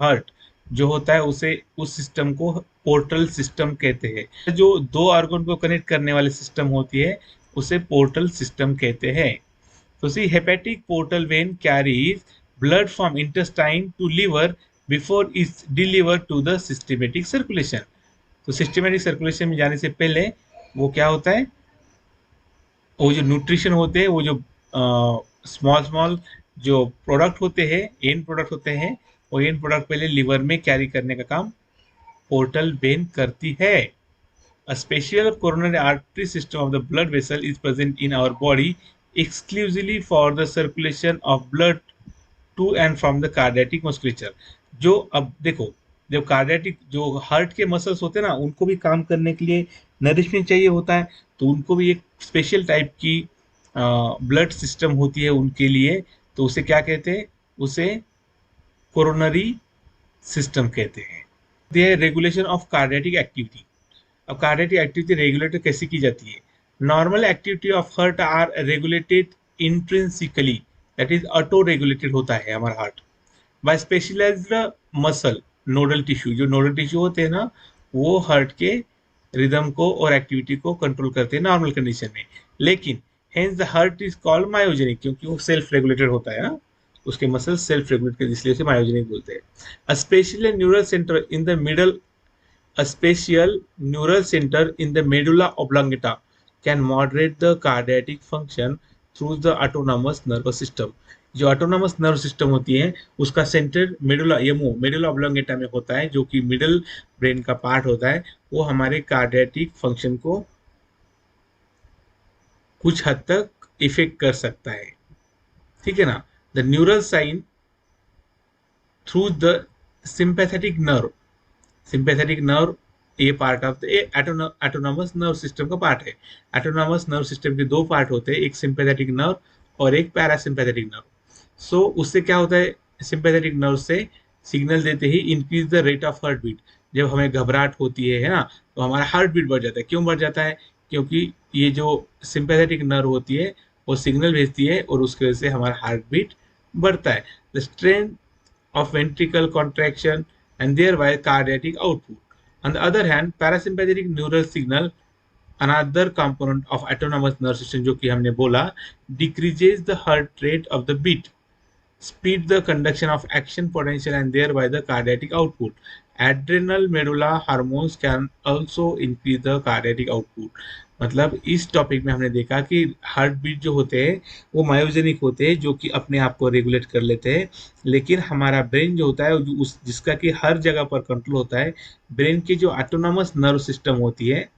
हार्ट जो होता है उसे उस सिस्टम को पोर्टल सिस्टम कहते हैं। जो 2 ऑर्गन को कनेक्ट करने वाले सिस्टम होती है उसे पोर्टल सिस्टम कहते हैं। So see, hepatic portal vein carries blood from intestine to liver before it's delivered to the systematic circulation. तो systematic circulation में जाने से पहले वो क्या होता है? वो जो न्यूट्रिशन होते हैं, वो जो स्मॉल जो प्रोडक्ट होते हैं, एंड प्रोडक्ट होते हैं, वो एंड प्रोडक्ट पहले लिवर में कैरी करने का काम पोर्टल वेन करती है। A special coronary artery system of the blood vessel is present in our body exclusively for the circulation of blood to and from the cardiac musculature. जो अब देखो, जब कार्डियाटिक जो हार्ट के मसल्स होते हैं ना, उनको भी काम करने के लिए नरिशमेंट चाहिए होता है, तो उनको भी एक स्पेशल टाइप की ब्लड सिस्टम होती है उनके लिए। तो उसे क्या कहते हैं? उसे कोरोनरी सिस्टम कहते हैं। ये रेगुलेशन ऑफ कार्डियाटिक एक्टिविटी। अब कार्डियाटिक एक्टिविटी रेगुलेट कैसे की जाती है? Normal activity of heart are regulated intrinsically, that is auto regulated होता है हमारा heart, by specialised muscle nodal tissue. जो नोडल टिश्यू होते हैं ना, वो हार्ट के रिदम को और एक्टिविटी को कंट्रोल करते हैं नॉर्मल कंडीशन में। लेकिन hence the heart is called myogenic, क्योंकि वो सेल्फ रेगुलेटेड होता है ना, उसके मसल्स सेल्फ रेगुलेट करते, इसलिए उसे मायोजेनिक बोलते हैं। A special neural centre in the middle A special neural center in the medulla oblongata can moderate the cardiac function through the autonomous nervous system। जो ऑटोनॉमस नर्व सिस्टम होती है, उसका centre medulla oblongata में होता है, जो कि middle brain का पार्ट होता है। वो हमारे कार्डियाटिक फंक्शन को कुछ हद तक इफेक्ट कर सकता है, ठीक है ना। The neural sign through the sympathetic nerve, sympathetic nerve ये part of the autonomous nerve system का पार्ट है। ऑटोनॉमस नर्व सिस्टम के दो पार्ट होते हैं, एक सिंपैथेटिक नर्व और एक पैरासिम्पैथेटिक नर्व। सो उससे क्या होता है? सिंपैथेटिक नर्व से सिग्नल देते ही increase the rate of heart beat. जब हमें घबराहट होती है ना, तो हमारा हार्ट बीट बढ़ जाता है। क्यों बढ़ जाता है? क्योंकि ये जो सिंपैथेटिक नर्व होती है, वो सिग्नल भेजती है और उसकी वजह से हमारा हार्ट बीट बढ़ता है। The strength of ventricle contraction and thereby cardiac output. On the other hand, parasympathetic neural signal, another component of autonomous nervous system जो कि हमने बोला, decreases the heart rate of the beat, speed the conduction of action potential and thereby the cardiac output. Adrenal medulla hormones can also increase the cardiac output। मतलब इस topic में हमने देखा कि हार्ट बीट जो होते हैं वो मायोजेनिक होते हैं, जो कि अपने आप को रेगुलेट कर लेते हैं। लेकिन हमारा ब्रेन जो होता है, जो जिसका कि हर जगह पर कंट्रोल होता है, ब्रेन की जो ऑटोनॉमस नर्व सिस्टम होती है,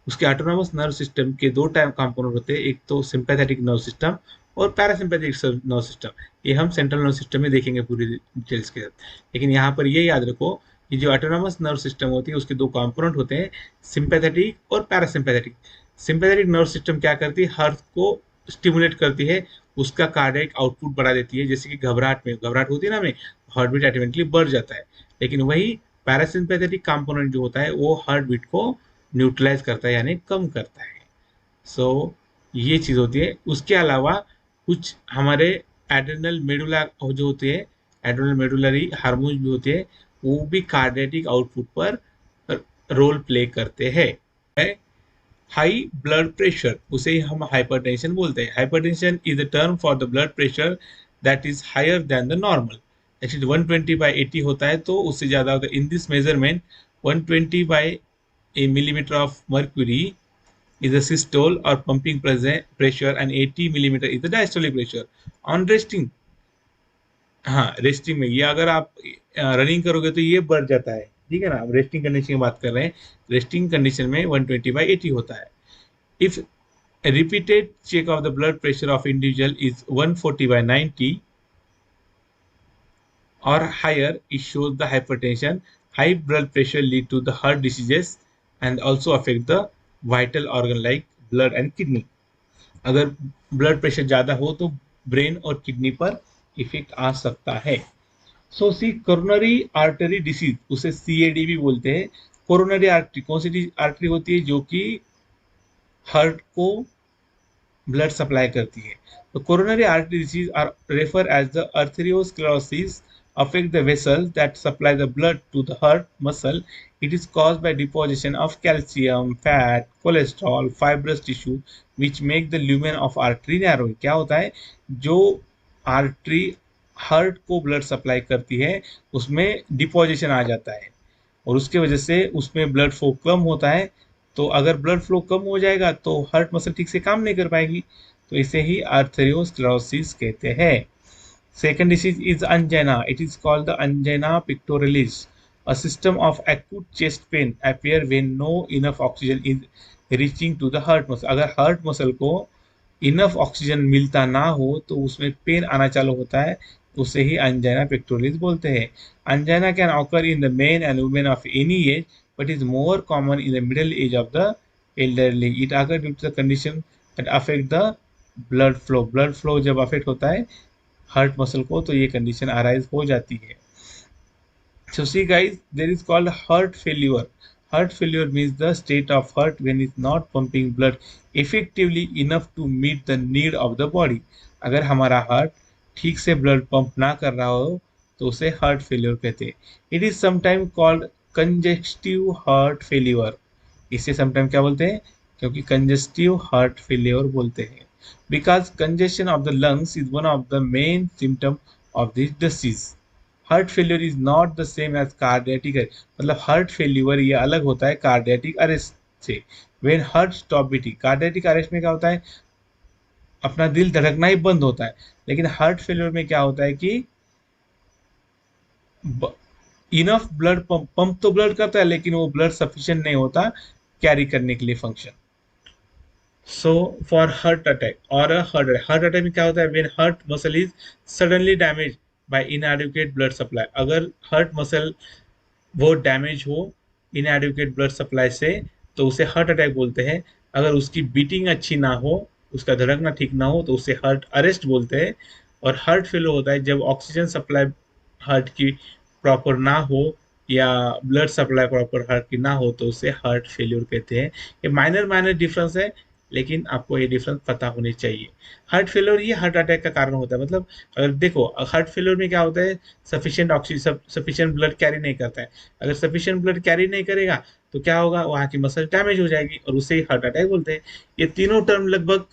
उसके ऑटोनॉमस नर्व सिस्टम के दो टाइप कंपोनेंट होते हैं, एक तो सिंपैथेटिक नर्व सिस्टम और पैरासिम्पैथेटिक नर्व सिस्टम। ये हम सेंट्रल नर्व सिस्टम में देखेंगे पूरी डिटेल्स के साथ। लेकिन यहाँ पर ये याद रखो कि जो ऑटोनॉमस नर्व सिस्टम होती है, उसके दो कंपोनेंट होते हैं, सिंपैथेटिक और पैरासिम्पैथेटिक। सिंपैथेटिक नर्व सिस्टम क्या करती है? हार्ट को स्टिमुलेट करती है, उसका कार्डियक आउटपुट बढ़ा देती है। जैसे कि घबराहट होती है ना हमें, हार्ट बीट ऑटोमेटिकली बढ़ जाता है। लेकिन वही पैरासिम्पैथेटिक कंपोनेंट जो होता है, वो हार्ट बीट को न्यूट्रलाइज करता है, यानी कम करता है। सो ये चीज़ होती है। उसके अलावा कुछ हमारे एड्रेनल मेडुला जो होते हैं, एड्रेनल मेडुलरी हार्मोन्स भी होते हैं, वो भी कार्डियटिक आउटपुट पर रोल प्ले करते हैं। हाई ब्लड प्रेशर, उसे हम हाइपरटेंशन बोलते हैं। Hypertension is the term for the blood pressure that is higher than the normal. Actually 120/80 होता है, तो उससे ज़्यादा होता है। In this measurement 120/a millimeter of mercury is the systole or pumping pressure and 80 millimeter is the diastolic pressure on resting। हाँ, resting में ये अगर आप रनिंग करोगे तो ये बढ़ जाता है, ठीक है ना। अब रेस्टिंग कंडीशन की बात कर रहे हैं, रेस्टिंग कंडीशन में 120/80 होता है। If repeated check of the blood pressure of individual is 140/90 or higher, it shows the hypertension। High blood pressure lead to the heart diseases and also affect the vital organ like blood and kidney। अगर blood pressure ज़्यादा हो तो brain और kidney पर effect आ सकता है। So सी coronary artery disease, उसे CAD भी बोलते हैं। कोरोनरी आर्टरी कौन सी आर्टरी होती है? जो कि हार्ट को ब्लड सप्लाई करती है। तो coronary artery disease are refer as the atherosclerosis, affect the vessels that supply the blood to the heart muscle। It is caused by deposition of calcium, fat, cholesterol, fibrous tissue which make the lumen of artery narrow। क्या होता है? जो artery heart को blood supply करती है, उसमें deposition आ जाता है और उसके वजह से उसमें ब्लड फ्लो कम होता है। तो अगर ब्लड फ्लो कम हो जाएगा तो हार्ट मसल ठीक से काम नहीं कर पाएगी, तो इसे ही आर्थेरियोस्क्लेरोसिस कहते हैं। Second disease is angina। It is called the angina pectoralis। A system of acute chest pain appear when no enough oxygen is reaching to the heart muscle. अगर heart muscle को इनफ ऑक्सीजन मिलता ना हो तो उसमें pen आना चालू होता है, उसे ही angina pectoralis बोलते हैं. Angina can occur in the men and women of any age, but is more common in the middle age of the elderly. It occurs due to the condition that affect the blood flow. Blood flow जब affect होता है heart muscle को तो ये condition arise हो जाती है. So see guys, there is called heart failure. Heart failure means the state of heart when it's not pumping blood effectively enough to meet the need of the body. अगर हमारा heart ठीक से blood pump ना कर रहा हो तो उसे हार्ट फेलियर कहते हैं. It is sometime called congestive heart failure. इसे समटाइम क्या बोलते हैं? क्योंकि कंजेस्टिव हार्ट फेलियर बोलते हैं. Because congestion of the lungs is one of the main symptom of this disease. Heart failure is not the same as cardiac. मतलब heart failure ये अलग होता है कार्डियटिक अरेस्ट से. When heart stop beating, cardiac arrest में क्या होता है? अपना दिल धड़कना ही बंद होता है. लेकिन हार्ट फेलियर में क्या होता है कि इनफ ब्लड पंप तो ब्लड करता है लेकिन वो ब्लड सफिशिएंट नहीं होता कैरी करने के लिए function. So for heart attack और हार्ट अटैक में क्या होता है? When heart muscle is suddenly damage bye इनएडिक्वेट blood supply. अगर हार्ट मसल वो डैमेज हो इनएडिक्वेट ब्लड सप्लाई से तो उसे हार्ट अटैक बोलते हैं. अगर उसकी बीटिंग अच्छी ना हो, उसका धड़कना ठीक ना हो तो उसे हार्ट अरेस्ट बोलते हैं. और हार्ट फेलियर होता है जब ऑक्सीजन सप्लाई हार्ट की प्रॉपर ना हो या ब्लड सप्लाई प्रॉपर हार्ट की ना हो तो उसे हार्ट फेलियर कहते हैं. ये माइनर डिफरेंस है लेकिन आपको ये डिफरेंस पता होनी चाहिए. हार्ट फेलियर ही हार्ट अटैक का कारण होता है. मतलब अगर देखो हार्ट फेलियर में क्या होता है? Sufficient oxygen sufficient blood carry नहीं करता है. अगर सफिशिएंट ब्लड कैरी नहीं करेगा तो क्या होगा? वहाँ की मसल डैमेज हो जाएगी और उसे ही हार्ट अटैक बोलते हैं. ये तीनों टर्म लगभग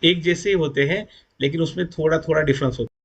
एक जैसे ही होते हैं लेकिन उसमें थोड़ा थोड़ा डिफरेंस होता है.